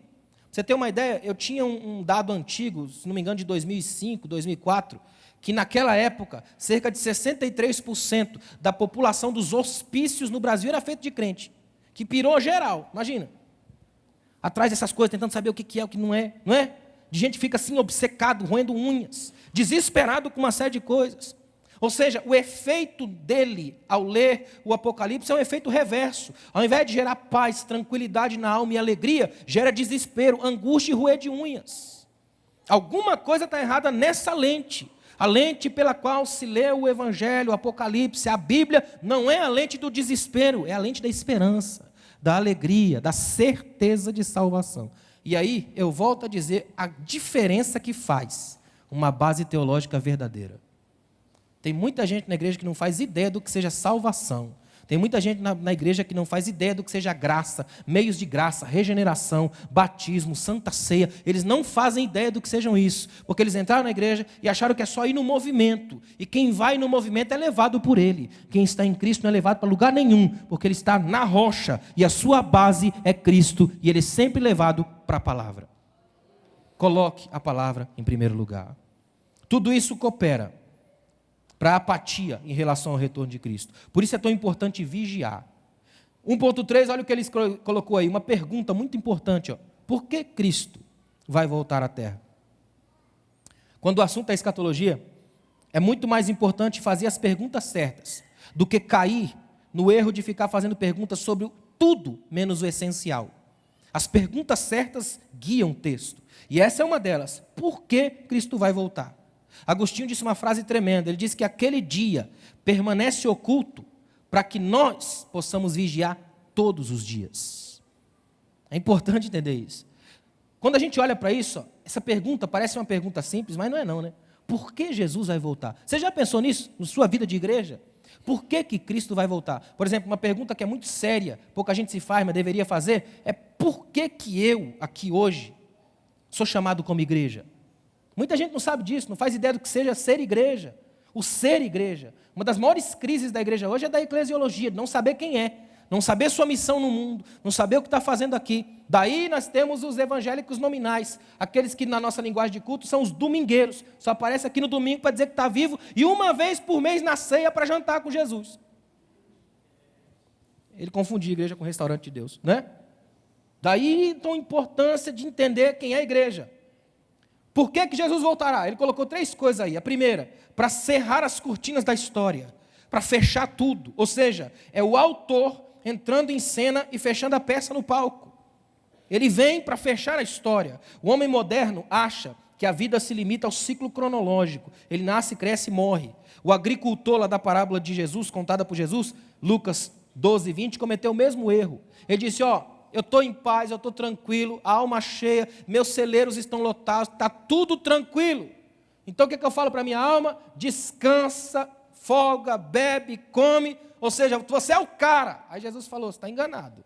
você ter uma ideia, eu tinha um dado antigo, se não me engano de 2005, 2004, que naquela época, cerca de 63% da população dos hospícios no Brasil era feito de crente, que pirou geral, imagina. Atrás dessas coisas, tentando saber o que é, o que não é? De gente que fica assim, obcecado, roendo unhas, desesperado com uma série de coisas. Ou seja, o efeito dele, ao ler o Apocalipse, é um efeito reverso. Ao invés de gerar paz, tranquilidade na alma e alegria, gera desespero, angústia e roer de unhas. Alguma coisa está errada nessa lente. A lente pela qual se lê o Evangelho, o Apocalipse, a Bíblia, não é a lente do desespero, é a lente da esperança, da alegria, da certeza de salvação. E aí, eu volto a dizer a diferença que faz uma base teológica verdadeira. Tem muita gente na igreja que não faz ideia do que seja salvação. Tem muita gente na igreja que não faz ideia do que seja graça, meios de graça, regeneração, batismo, santa ceia. Eles não fazem ideia do que sejam isso, porque eles entraram na igreja e acharam que é só ir no movimento. E quem vai no movimento é levado por ele. Quem está em Cristo não é levado para lugar nenhum, porque ele está na rocha e a sua base é Cristo e ele é sempre levado para a palavra. Coloque a palavra em primeiro lugar. Tudo isso coopera para a apatia em relação ao retorno de Cristo. Por isso é tão importante vigiar. 1.3, olha o que ele colocou aí, uma pergunta muito importante. Por que Cristo vai voltar à Terra? Quando o assunto é escatologia, é muito mais importante fazer as perguntas certas do que cair no erro de ficar fazendo perguntas sobre tudo menos o essencial. As perguntas certas guiam o texto. E essa é uma delas. Por que Cristo vai voltar? Agostinho disse uma frase tremenda. Ele disse que aquele dia permanece oculto para que nós possamos vigiar todos os dias. É importante entender isso. Quando a gente olha para isso, essa pergunta parece uma pergunta simples, mas não é não, né? Por que Jesus vai voltar? Você já pensou nisso, na sua vida de igreja? Por que Cristo vai voltar? Por exemplo, uma pergunta que é muito séria, pouca gente se faz, mas deveria fazer, é por que eu, aqui hoje, sou chamado como igreja? Muita gente não sabe disso, não faz ideia do que seja ser igreja. O ser igreja. Uma das maiores crises da igreja hoje é da eclesiologia, de não saber quem é, não saber sua missão no mundo, não saber o que está fazendo aqui. Daí nós temos os evangélicos nominais, aqueles que na nossa linguagem de culto são os domingueiros, só aparece aqui no domingo para dizer que está vivo e uma vez por mês na ceia para jantar com Jesus. Ele confundia a igreja com o restaurante de Deus, né? Daí então a importância de entender quem é a igreja. Por que Jesus voltará? Ele colocou 3 coisas aí. A primeira, para cerrar as cortinas da história, para fechar tudo. Ou seja, é o autor entrando em cena e fechando a peça no palco. Ele vem para fechar a história. O homem moderno acha que a vida se limita ao ciclo cronológico. Ele nasce, cresce e morre. O agricultor lá da parábola de Jesus, contada por Jesus, Lucas 12, 20, cometeu o mesmo erro. Ele disse, eu estou em paz, eu estou tranquilo, a alma cheia, meus celeiros estão lotados, está tudo tranquilo. Então o que eu falo para a minha alma? Descansa, folga, bebe, come, ou seja, você é o cara. Aí Jesus falou, você está enganado.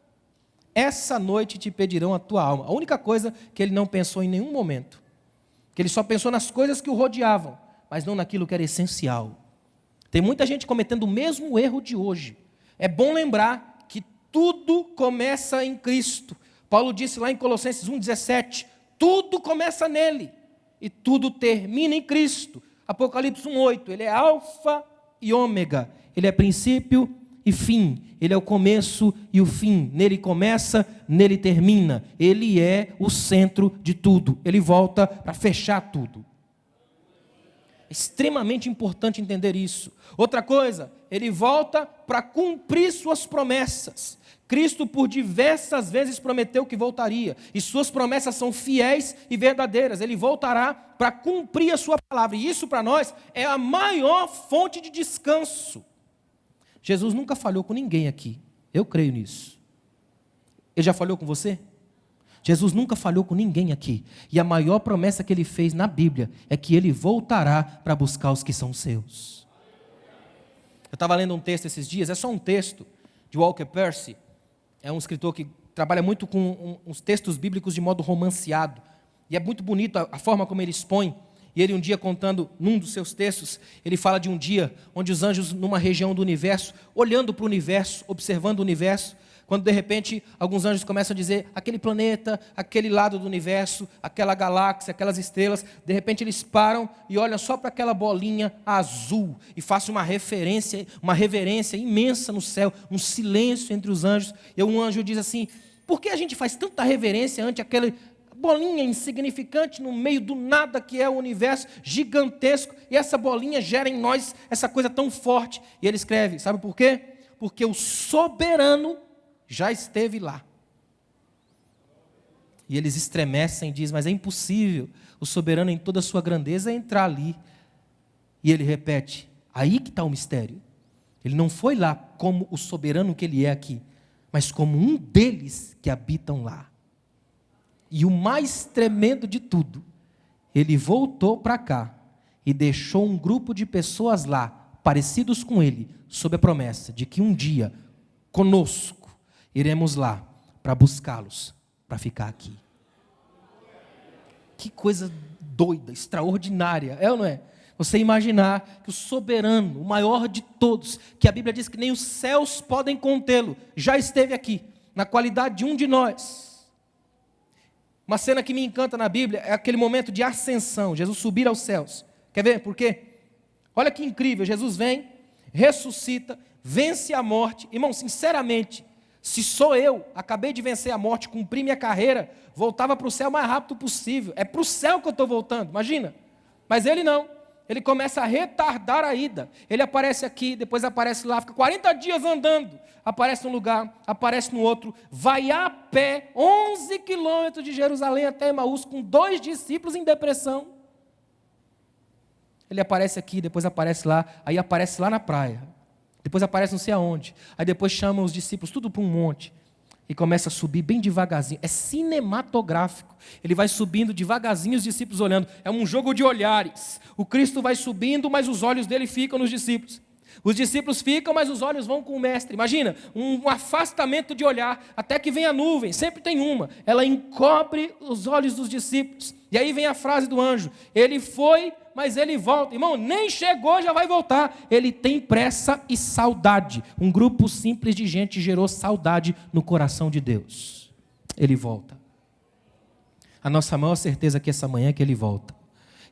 Essa noite te pedirão a tua alma. A única coisa que ele não pensou em nenhum momento, que ele só pensou nas coisas que o rodeavam, mas não naquilo que era essencial. Tem muita gente cometendo o mesmo erro de hoje. É bom lembrar que tudo começa em Cristo. Paulo disse lá em Colossenses 1,17, tudo começa nele e tudo termina em Cristo. Apocalipse 1,8, ele é alfa e ômega, ele é princípio e fim, ele é o começo e o fim, nele começa, nele termina, ele é o centro de tudo, ele volta para fechar tudo. É extremamente importante entender isso. Outra coisa, ele volta para cumprir suas promessas. Cristo por diversas vezes prometeu que voltaria, e suas promessas são fiéis e verdadeiras. Ele voltará para cumprir a sua palavra, e isso para nós é a maior fonte de descanso. Jesus nunca falhou com ninguém aqui, eu creio nisso. Ele já falhou com você? Jesus nunca falhou com ninguém aqui, e a maior promessa que ele fez na Bíblia é que ele voltará para buscar os que são seus. Eu estava lendo um texto esses dias, é só um texto, de Walker Percy, é um escritor que trabalha muito com uns textos bíblicos de modo romanceado, e é muito bonito a forma como ele expõe. E ele um dia contando, num dos seus textos, ele fala de um dia onde os anjos numa região do universo, olhando para o universo, observando o universo, quando de repente alguns anjos começam a dizer, aquele planeta, aquele lado do universo, aquela galáxia, aquelas estrelas, de repente eles param e olham só para aquela bolinha azul e fazem uma reverência imensa no céu, um silêncio entre os anjos. E um anjo diz assim, por que a gente faz tanta reverência ante aquela bolinha insignificante no meio do nada que é o universo gigantesco, e essa bolinha gera em nós essa coisa tão forte? E ele escreve, sabe por quê? Porque o soberano já esteve lá. E eles estremecem e dizem, mas é impossível o soberano em toda a sua grandeza entrar ali. E ele repete, aí que está o mistério. Ele não foi lá como o soberano que ele é aqui, mas como um deles que habitam lá. E o mais tremendo de tudo, ele voltou para cá e deixou um grupo de pessoas lá, parecidos com ele, sob a promessa de que um dia, conosco, iremos lá para buscá-los, para ficar aqui. Que coisa doida, extraordinária, é ou não é? Você imaginar que o soberano, o maior de todos, que a Bíblia diz que nem os céus podem contê-lo, já esteve aqui, na qualidade de um de nós. Uma cena que me encanta na Bíblia é aquele momento de ascensão, Jesus subir aos céus. Quer ver por quê? Olha que incrível, Jesus vem, ressuscita, vence a morte. Irmão, sinceramente, se sou eu, acabei de vencer a morte, cumpri minha carreira, voltava para o céu o mais rápido possível. É para o céu que eu estou voltando, imagina. Mas ele não. Ele começa a retardar a ida. Ele aparece aqui, depois aparece lá, fica 40 dias andando. Aparece num lugar, aparece no outro. Vai a pé, 11 quilômetros de Jerusalém até Emaús, com 2 discípulos em depressão. Ele aparece aqui, depois aparece lá, aí aparece lá na praia. Depois aparece não sei aonde. Aí depois chama os discípulos tudo para um monte. E começa a subir bem devagarzinho. É cinematográfico. Ele vai subindo devagarzinho, os discípulos olhando. É um jogo de olhares. O Cristo vai subindo, mas os olhos dele ficam nos discípulos. Os discípulos ficam, mas os olhos vão com o mestre. Imagina, um afastamento de olhar, até que vem a nuvem. Sempre tem uma. Ela encobre os olhos dos discípulos. E aí vem a frase do anjo: ele foi, mas ele volta. Irmão, nem chegou, já vai voltar. Ele tem pressa e saudade. Um grupo simples de gente gerou saudade no coração de Deus. Ele volta. A nossa maior certeza que essa manhã é que ele volta.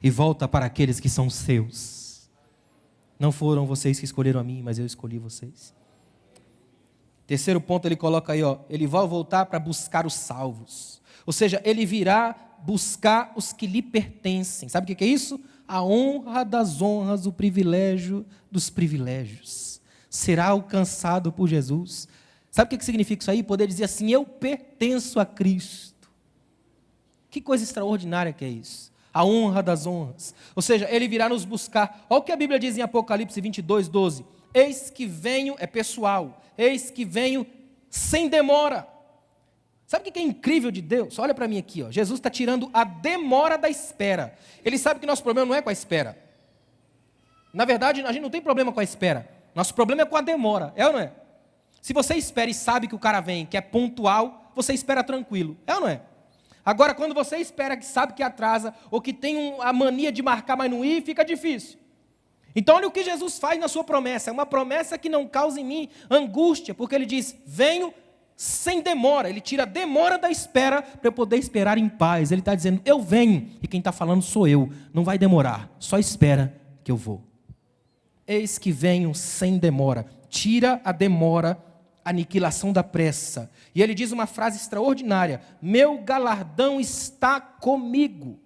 E volta para aqueles que são seus. Não foram vocês que escolheram a mim, mas eu escolhi vocês. Terceiro ponto ele coloca aí, ó, ele vai voltar para buscar os salvos. Ou seja, ele virá buscar os que lhe pertencem. Sabe o que é isso? A honra das honras, o privilégio dos privilégios. Será alcançado por Jesus. Sabe o que significa isso aí? Poder dizer assim: eu pertenço a Cristo. Que coisa extraordinária que é isso. A honra das honras. Ou seja, ele virá nos buscar. Olha o que a Bíblia diz em Apocalipse 22, 12. Eis que venho, é pessoal, eis que venho sem demora. Sabe o que é incrível de Deus? Olha para mim aqui, ó. Jesus está tirando a demora da espera. Ele sabe que nosso problema não é com a espera. Na verdade, a gente não tem problema com a espera. Nosso problema é com a demora, é ou não é? Se você espera e sabe que o cara vem, que é pontual, você espera tranquilo, é ou não é? Agora, quando você espera que sabe que atrasa, ou que tem a mania de marcar, mas não ir, fica difícil. Então, olha o que Jesus faz na sua promessa. É uma promessa que não causa em mim angústia, porque ele diz: venho sem demora. Ele tira a demora da espera para eu poder esperar em paz. Ele está dizendo: eu venho, e quem está falando sou eu. Não vai demorar, só espera que eu vou. Eis que venho sem demora. Tira a demora, a aniquilação da pressa. E ele diz uma frase extraordinária: meu galardão está comigo.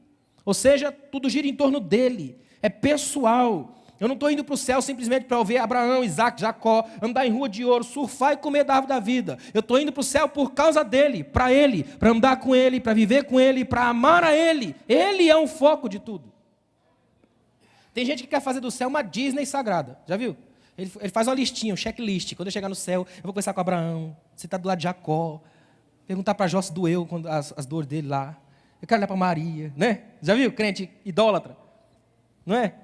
Ou seja, tudo gira em torno dele. É pessoal. Eu não estou indo para o céu simplesmente para ouvir Abraão, Isaac, Jacó, andar em rua de ouro, surfar e comer da árvore da vida. Eu estou indo para o céu por causa dele, para andar com ele, para viver com ele, para amar a ele. Ele é o foco de tudo. Tem gente que quer fazer do céu uma Disney sagrada, já viu? Ele faz uma listinha, um checklist. Quando eu chegar no céu, eu vou conversar com Abraão, você está do lado de Jacó, perguntar para Jó se doeu as dores dele lá. Eu quero olhar para Maria, né? Já viu? Crente idólatra, não é?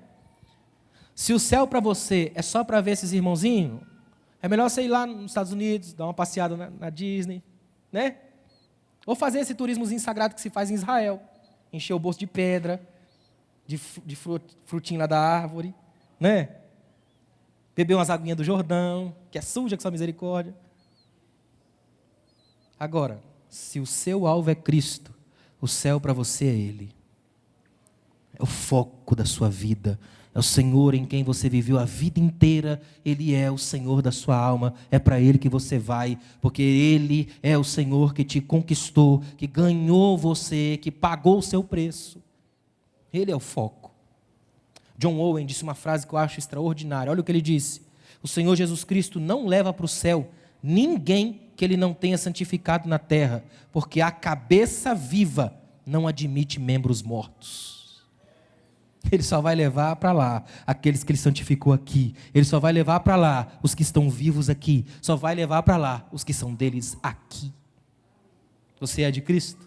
Se o céu para você é só para ver esses irmãozinhos, é melhor você ir lá nos Estados Unidos, dar uma passeada na Disney, né? Ou fazer esse turismozinho sagrado que se faz em Israel. Encher o bolso de pedra, de frutinho lá da árvore, né? Beber umas aguinhas do Jordão, que é suja com sua misericórdia. Agora, se o seu alvo é Cristo, o céu para você é Ele. É o foco da sua vida. É o Senhor em quem você viveu a vida inteira. Ele é o Senhor da sua alma. É para Ele que você vai, porque Ele é o Senhor que te conquistou, que ganhou você, que pagou o seu preço. Ele é o foco. John Owen disse uma frase que eu acho extraordinária. Olha o que ele disse: o Senhor Jesus Cristo não leva para o céu ninguém que Ele não tenha santificado na terra, porque a cabeça viva não admite membros mortos. Ele só vai levar para lá aqueles que Ele santificou aqui. Ele só vai levar para lá os que estão vivos aqui. Só vai levar para lá os que são deles aqui. Você é de Cristo?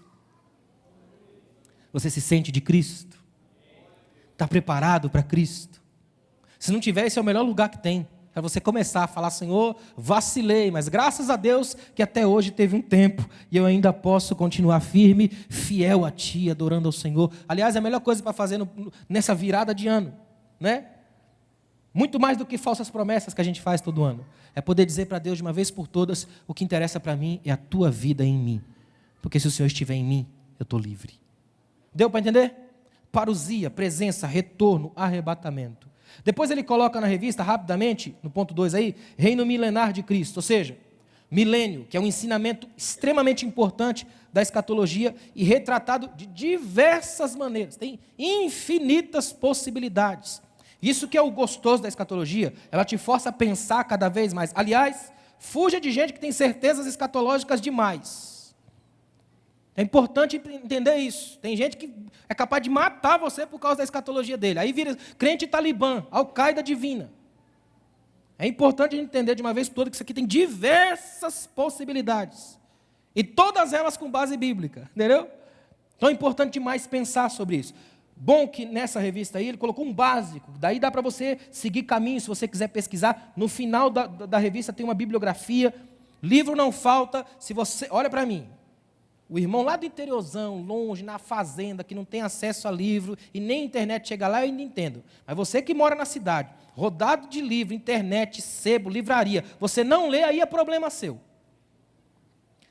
Você se sente de Cristo? Está preparado para Cristo? Se não tiver, esse é o melhor lugar que tem. Para você começar a falar: Senhor, vacilei, mas graças a Deus que até hoje teve um tempo e eu ainda posso continuar firme, fiel a Ti, adorando ao Senhor. Aliás, é a melhor coisa para fazer nessa virada de ano, né? Muito mais do que falsas promessas que a gente faz todo ano. É poder dizer para Deus de uma vez por todas: o que interessa para mim é a Tua vida em mim. Porque se o Senhor estiver em mim, eu estou livre. Deu para entender? Parousia, presença, retorno, arrebatamento. Depois ele coloca na revista, rapidamente, no ponto 2 aí, reino milenar de Cristo, ou seja, milênio, que é um ensinamento extremamente importante da escatologia e retratado de diversas maneiras, tem infinitas possibilidades. Isso que é o gostoso da escatologia, ela te força a pensar cada vez mais. Aliás, fuja de gente que tem certezas escatológicas demais. É importante entender isso. Tem gente que é capaz de matar você por causa da escatologia dele. Aí vira crente talibã, Al-Qaeda divina. É importante a gente entender de uma vez por todas que isso aqui tem diversas possibilidades. E todas elas com base bíblica. Entendeu? Então é importante demais pensar sobre isso. Bom que nessa revista aí ele colocou um básico. Daí dá para você seguir caminho se você quiser pesquisar. No final da revista tem uma bibliografia. Livro não falta. Se você olha para mim. O irmão lá do interiorzão, longe, na fazenda, que não tem acesso a livro e nem a internet chega lá, eu ainda entendo. Mas você que mora na cidade, rodado de livro, internet, sebo, livraria, você não lê, aí é problema seu.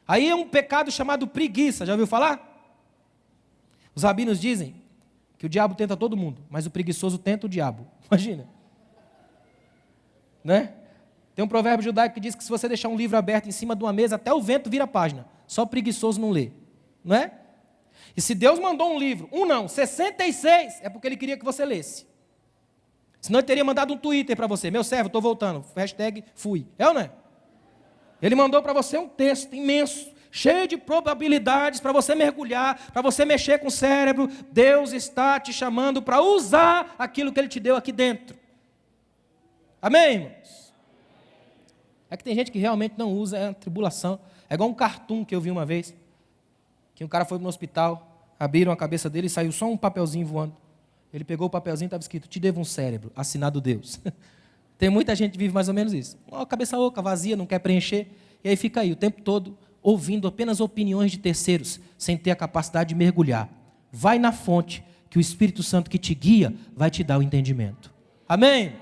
Aí é um pecado chamado preguiça, já ouviu falar? Os rabinos dizem que o diabo tenta todo mundo, mas o preguiçoso tenta o diabo. Imagina. Né? Tem um provérbio judaico que diz que se você deixar um livro aberto em cima de uma mesa, até o vento vira a página. Só preguiçoso não lê. Não é? E se Deus mandou um livro, 66, é porque Ele queria que você lesse. Senão Ele teria mandado um Twitter para você. Meu servo, estou voltando. Hashtag fui. É ou não é? Ele mandou para você um texto imenso, cheio de probabilidades para você mergulhar, para você mexer com o cérebro. Deus está te chamando para usar aquilo que Ele te deu aqui dentro. Amém, irmãos? É que tem gente que realmente não usa, é a tribulação. É igual um cartoon que eu vi uma vez, que um cara foi no hospital, abriram a cabeça dele e saiu só um papelzinho voando. Ele pegou o papelzinho e estava escrito, te devo um cérebro, assinado Deus. Tem muita gente que vive mais ou menos isso. Uma cabeça oca, vazia, não quer preencher, e aí fica aí o tempo todo ouvindo apenas opiniões de terceiros, sem ter a capacidade de mergulhar. Vai na fonte, que o Espírito Santo que te guia vai te dar o entendimento. Amém?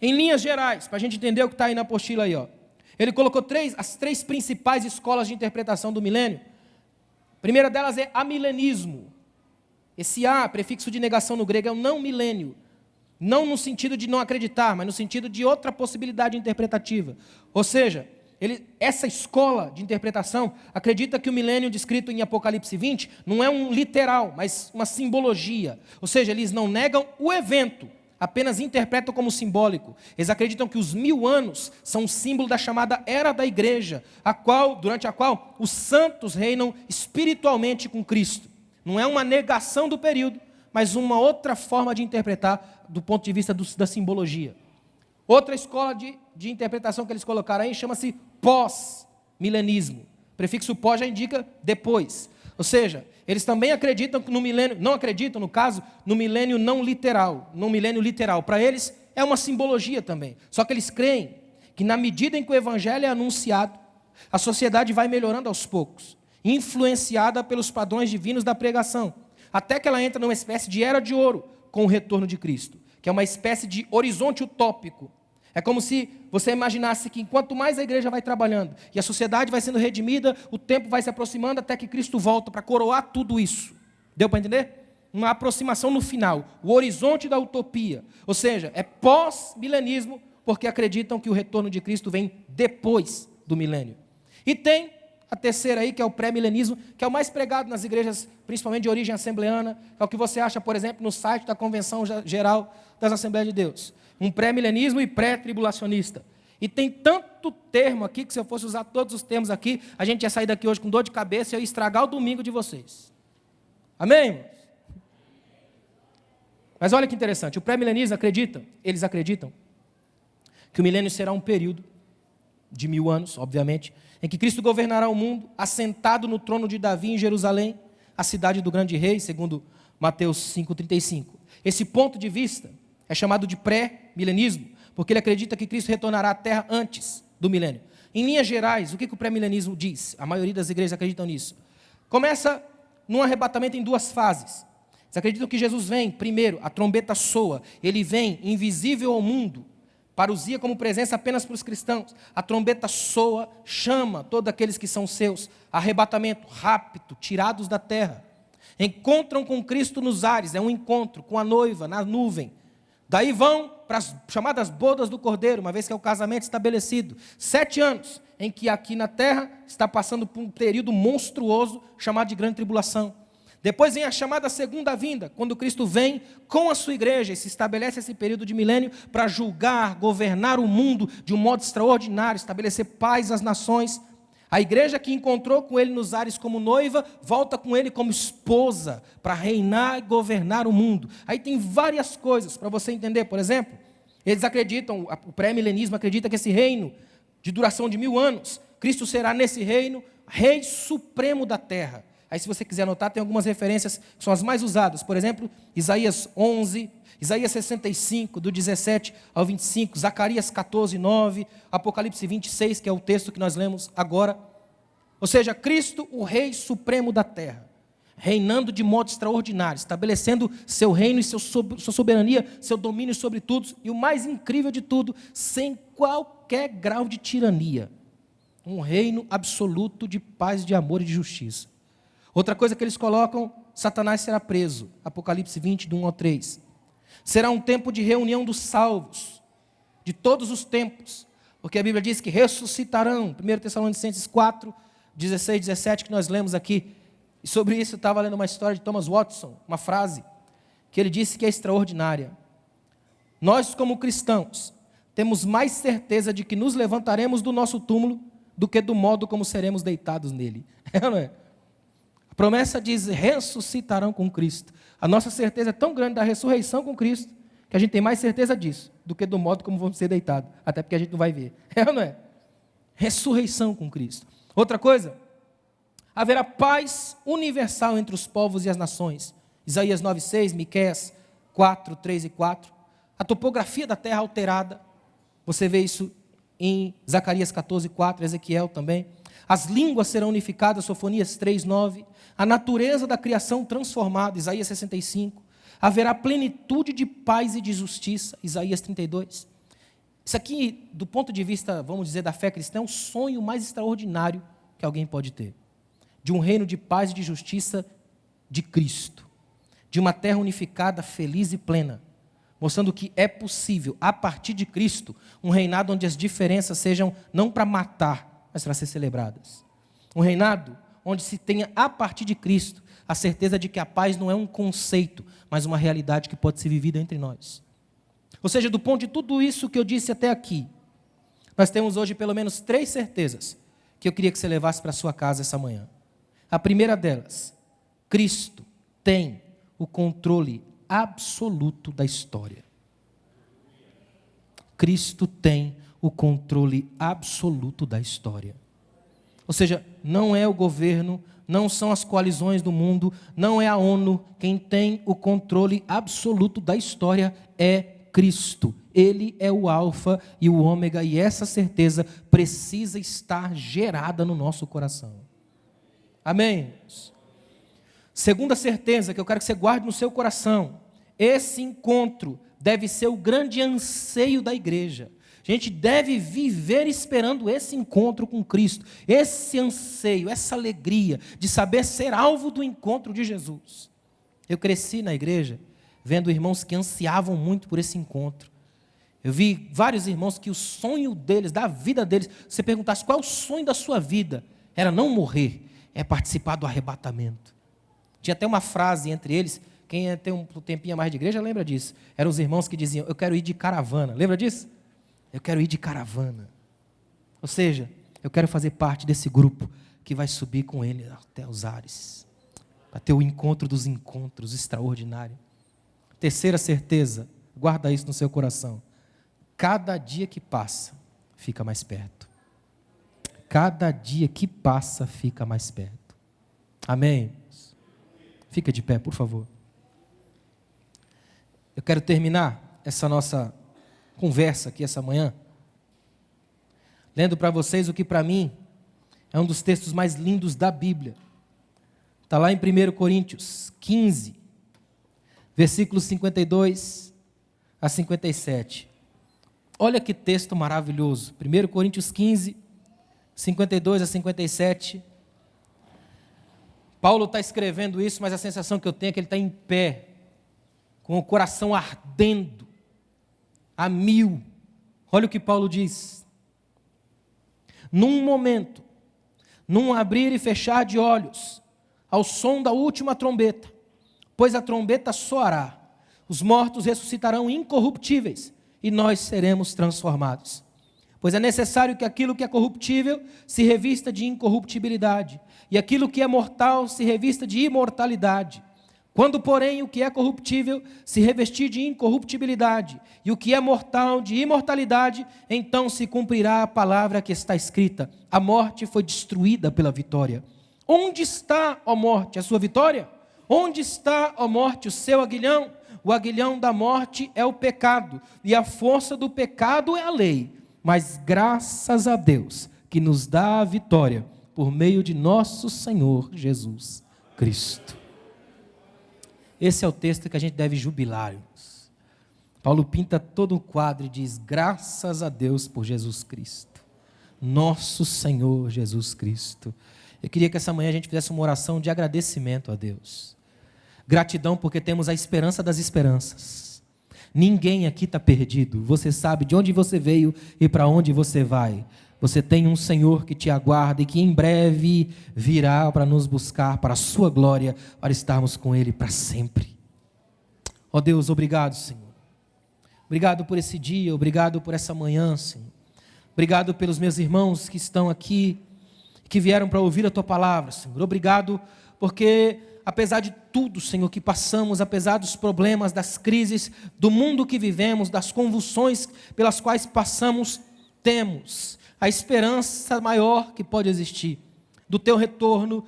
Em linhas gerais, para a gente entender o que está aí na apostila aí, ó. Ele colocou as três principais escolas de interpretação do milênio. A primeira delas é amilenismo. Esse A, prefixo de negação no grego, é o não milênio. Não no sentido de não acreditar, mas no sentido de outra possibilidade interpretativa. Ou seja, essa escola de interpretação acredita que o milênio descrito em Apocalipse 20 não é um literal, mas uma simbologia. Ou seja, eles não negam o evento, apenas interpretam como simbólico. Eles acreditam que os 1000 anos são um símbolo da chamada Era da Igreja, durante a qual os santos reinam espiritualmente com Cristo. Não é uma negação do período, mas uma outra forma de interpretar do ponto de vista da simbologia. Outra escola de interpretação que eles colocaram aí chama-se pós-milenismo. O prefixo pós já indica depois. Ou seja, eles também acreditam no milênio, não acreditam, no caso, no milênio não literal, no milênio literal. Para eles é uma simbologia também. Só que eles creem que na medida em que o evangelho é anunciado, a sociedade vai melhorando aos poucos, influenciada pelos padrões divinos da pregação, até que ela entra numa espécie de era de ouro com o retorno de Cristo, que é uma espécie de horizonte utópico. É como se você imaginasse que quanto mais a igreja vai trabalhando e a sociedade vai sendo redimida, o tempo vai se aproximando até que Cristo volta para coroar tudo isso. Deu para entender? Uma aproximação no final, o horizonte da utopia. Ou seja, é pós-milenismo, porque acreditam que o retorno de Cristo vem depois do milênio. E tem a terceira aí, que é o pré-milenismo, que é o mais pregado nas igrejas, principalmente de origem assembleana, é o que você acha, por exemplo, no site da Convenção Geral das Assembleias de Deus. Um pré-milenismo e pré-tribulacionista. E tem tanto termo aqui, que se eu fosse usar todos os termos aqui, a gente ia sair daqui hoje com dor de cabeça e eu ia estragar o domingo de vocês. Amém, irmãos? Mas olha que interessante, o pré-milenismo eles acreditam que o milênio será um período de 1000 anos, obviamente, em que Cristo governará o mundo, assentado no trono de Davi em Jerusalém, a cidade do grande rei, segundo Mateus 5,35. Esse ponto de vista é chamado de pré-milenismo, porque ele acredita que Cristo retornará à terra antes do milênio. Em linhas gerais, o que o pré-milenismo diz? A maioria das igrejas acreditam nisso. Começa num arrebatamento em 2 fases. Eles acreditam que Jesus vem, primeiro, a trombeta soa, ele vem invisível ao mundo, parousia como presença apenas para os cristãos. A trombeta soa, chama todos aqueles que são seus. Arrebatamento rápido, tirados da terra. Encontram com Cristo nos ares, é um encontro com a noiva na nuvem. Daí vão para as chamadas bodas do Cordeiro, uma vez que é o casamento estabelecido. 7 anos em que aqui na terra está passando por um período monstruoso chamado de grande tribulação. Depois vem a chamada segunda vinda, quando Cristo vem com a sua igreja e se estabelece esse período de milênio para julgar, governar o mundo de um modo extraordinário, estabelecer paz às nações. A igreja que encontrou com ele nos ares como noiva, volta com ele como esposa, para reinar e governar o mundo. Aí tem várias coisas para você entender. Por exemplo, eles acreditam, o pré-milenismo acredita que esse reino, de duração de 1000 anos, Cristo será nesse reino, rei supremo da terra. Aí se você quiser anotar, tem algumas referências que são as mais usadas. Por exemplo, Isaías 11, Isaías 65, do 17 ao 25, Zacarias 14, 9, Apocalipse 26, que é o texto que nós lemos agora. Ou seja, Cristo, o Rei Supremo da terra, reinando de modo extraordinário, estabelecendo seu reino e sua soberania, seu domínio sobre tudo, e o mais incrível de tudo, sem qualquer grau de tirania. Um reino absoluto de paz, de amor e de justiça. Outra coisa que eles colocam, Satanás será preso. Apocalipse 20, do 1 ao 3. Será um tempo de reunião dos salvos, de todos os tempos, porque a Bíblia diz que ressuscitarão. 1 Tessalonicenses 4, 16, 17, que nós lemos aqui. E sobre isso eu estava lendo uma história de Thomas Watson, uma frase, que ele disse que é extraordinária. Nós, como cristãos, temos mais certeza de que nos levantaremos do nosso túmulo do que do modo como seremos deitados nele. Não é? A promessa diz, ressuscitarão com Cristo. A nossa certeza é tão grande da ressurreição com Cristo, que a gente tem mais certeza disso, do que do modo como vamos ser deitados. Até porque a gente não vai ver. Não é? Ressurreição com Cristo. Outra coisa, haverá paz universal entre os povos e as nações. Isaías 9:6, Miqueias 4, 3 e 4. A topografia da terra alterada. Você vê isso em Zacarias 14:4, Ezequiel também. As línguas serão unificadas, Sofonias 3:9. A natureza da criação transformada, Isaías 65. Haverá plenitude de paz e de justiça, Isaías 32. Isso aqui, do ponto de vista, vamos dizer, da fé cristã, é um sonho mais extraordinário que alguém pode ter. De um reino de paz e de justiça de Cristo. De uma terra unificada, feliz e plena. Mostrando que é possível, a partir de Cristo, um reinado onde as diferenças sejam não para matar, mas para ser celebradas. Um reinado onde se tenha, a partir de Cristo, a certeza de que a paz não é um conceito, mas uma realidade que pode ser vivida entre nós. Ou seja, do ponto de tudo isso que eu disse até aqui, nós temos hoje pelo menos 3 certezas que eu queria que você levasse para a sua casa essa manhã. A primeira delas, Cristo tem o controle absoluto da história. Cristo tem o controle absoluto da história. Ou seja, não é o governo, não são as coalizões do mundo, não é a ONU, quem tem o controle absoluto da história é Cristo. Ele é o alfa e o ômega, e essa certeza precisa estar gerada no nosso coração. Amém? Segunda certeza que eu quero que você guarde no seu coração, esse encontro deve ser o grande anseio da igreja. A gente deve viver esperando esse encontro com Cristo, esse anseio, essa alegria de saber ser alvo do encontro de Jesus. Eu cresci na igreja vendo irmãos que ansiavam muito por esse encontro. Eu vi vários irmãos que o sonho deles, da vida deles, se você perguntasse qual é o sonho da sua vida, era não morrer, é participar do arrebatamento. Tinha até uma frase entre eles, quem tem um tempinho a mais de igreja lembra disso. Eram os irmãos que diziam, eu quero ir de caravana. Lembra disso? Eu quero ir de caravana. Ou seja, eu quero fazer parte desse grupo que vai subir com ele até os ares. Para ter o encontro dos encontros extraordinário. Terceira certeza, guarda isso no seu coração. Cada dia que passa, fica mais perto. Cada dia que passa, fica mais perto. Amém? Fica de pé, por favor. Eu quero terminar essa nossa conversa aqui essa manhã, lendo para vocês o que para mim é um dos textos mais lindos da Bíblia. Está lá em 1 Coríntios 15, versículos 52 a 57. Olha que texto maravilhoso. 1 Coríntios 15, 52 a 57. Paulo está escrevendo isso, mas a sensação que eu tenho é que ele está em pé, com o coração ardendo, a mil. Olha o que Paulo diz. Num momento, num abrir e fechar de olhos, ao som da última trombeta, pois a trombeta soará, os mortos ressuscitarão incorruptíveis, e nós seremos transformados. Pois é necessário que aquilo que é corruptível se revista de incorruptibilidade, e aquilo que é mortal se revista de imortalidade. Quando, porém, o que é corruptível se revestir de incorruptibilidade, e o que é mortal de imortalidade, então se cumprirá a palavra que está escrita: a morte foi destruída pela vitória. Onde está, ó morte, a sua vitória? Onde está, ó morte, o seu aguilhão? O aguilhão da morte é o pecado, e a força do pecado é a lei. Mas graças a Deus, que nos dá a vitória por meio de nosso Senhor Jesus Cristo. Esse é o texto que a gente deve jubilar, irmãos. Paulo pinta todo o quadro e diz: graças a Deus por Jesus Cristo, nosso Senhor Jesus Cristo. Eu queria que essa manhã a gente fizesse uma oração de agradecimento a Deus. Gratidão porque temos a esperança das esperanças. Ninguém aqui está perdido. Você sabe de onde você veio e para onde você vai. Você tem um Senhor que te aguarda e que em breve virá para nos buscar para a sua glória, para estarmos com Ele para sempre. Ó Deus, obrigado, Senhor. Obrigado por esse dia, obrigado por essa manhã, Senhor. Obrigado pelos meus irmãos que estão aqui, que vieram para ouvir a Tua palavra, Senhor. Obrigado porque, apesar de tudo, Senhor, que passamos, apesar dos problemas, das crises, do mundo que vivemos, das convulsões pelas quais passamos, temos a esperança maior que pode existir, do Teu retorno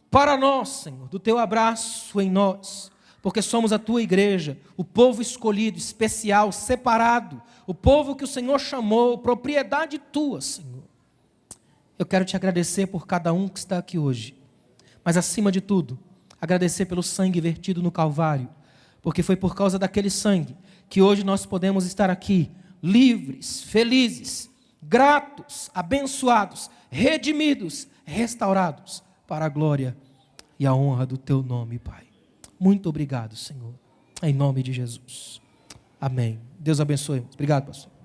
para nós, Senhor, do Teu abraço em nós, porque somos a Tua igreja, o povo escolhido, especial, separado, o povo que o Senhor chamou, propriedade Tua, Senhor. Eu quero Te agradecer por cada um que está aqui hoje, mas acima de tudo, agradecer pelo sangue vertido no Calvário, porque foi por causa daquele sangue que hoje nós podemos estar aqui, livres, felizes, gratos, abençoados, redimidos, restaurados para a glória e a honra do Teu nome, Pai. Muito obrigado, Senhor, em nome de Jesus. Amém. Deus abençoe. Obrigado, pastor.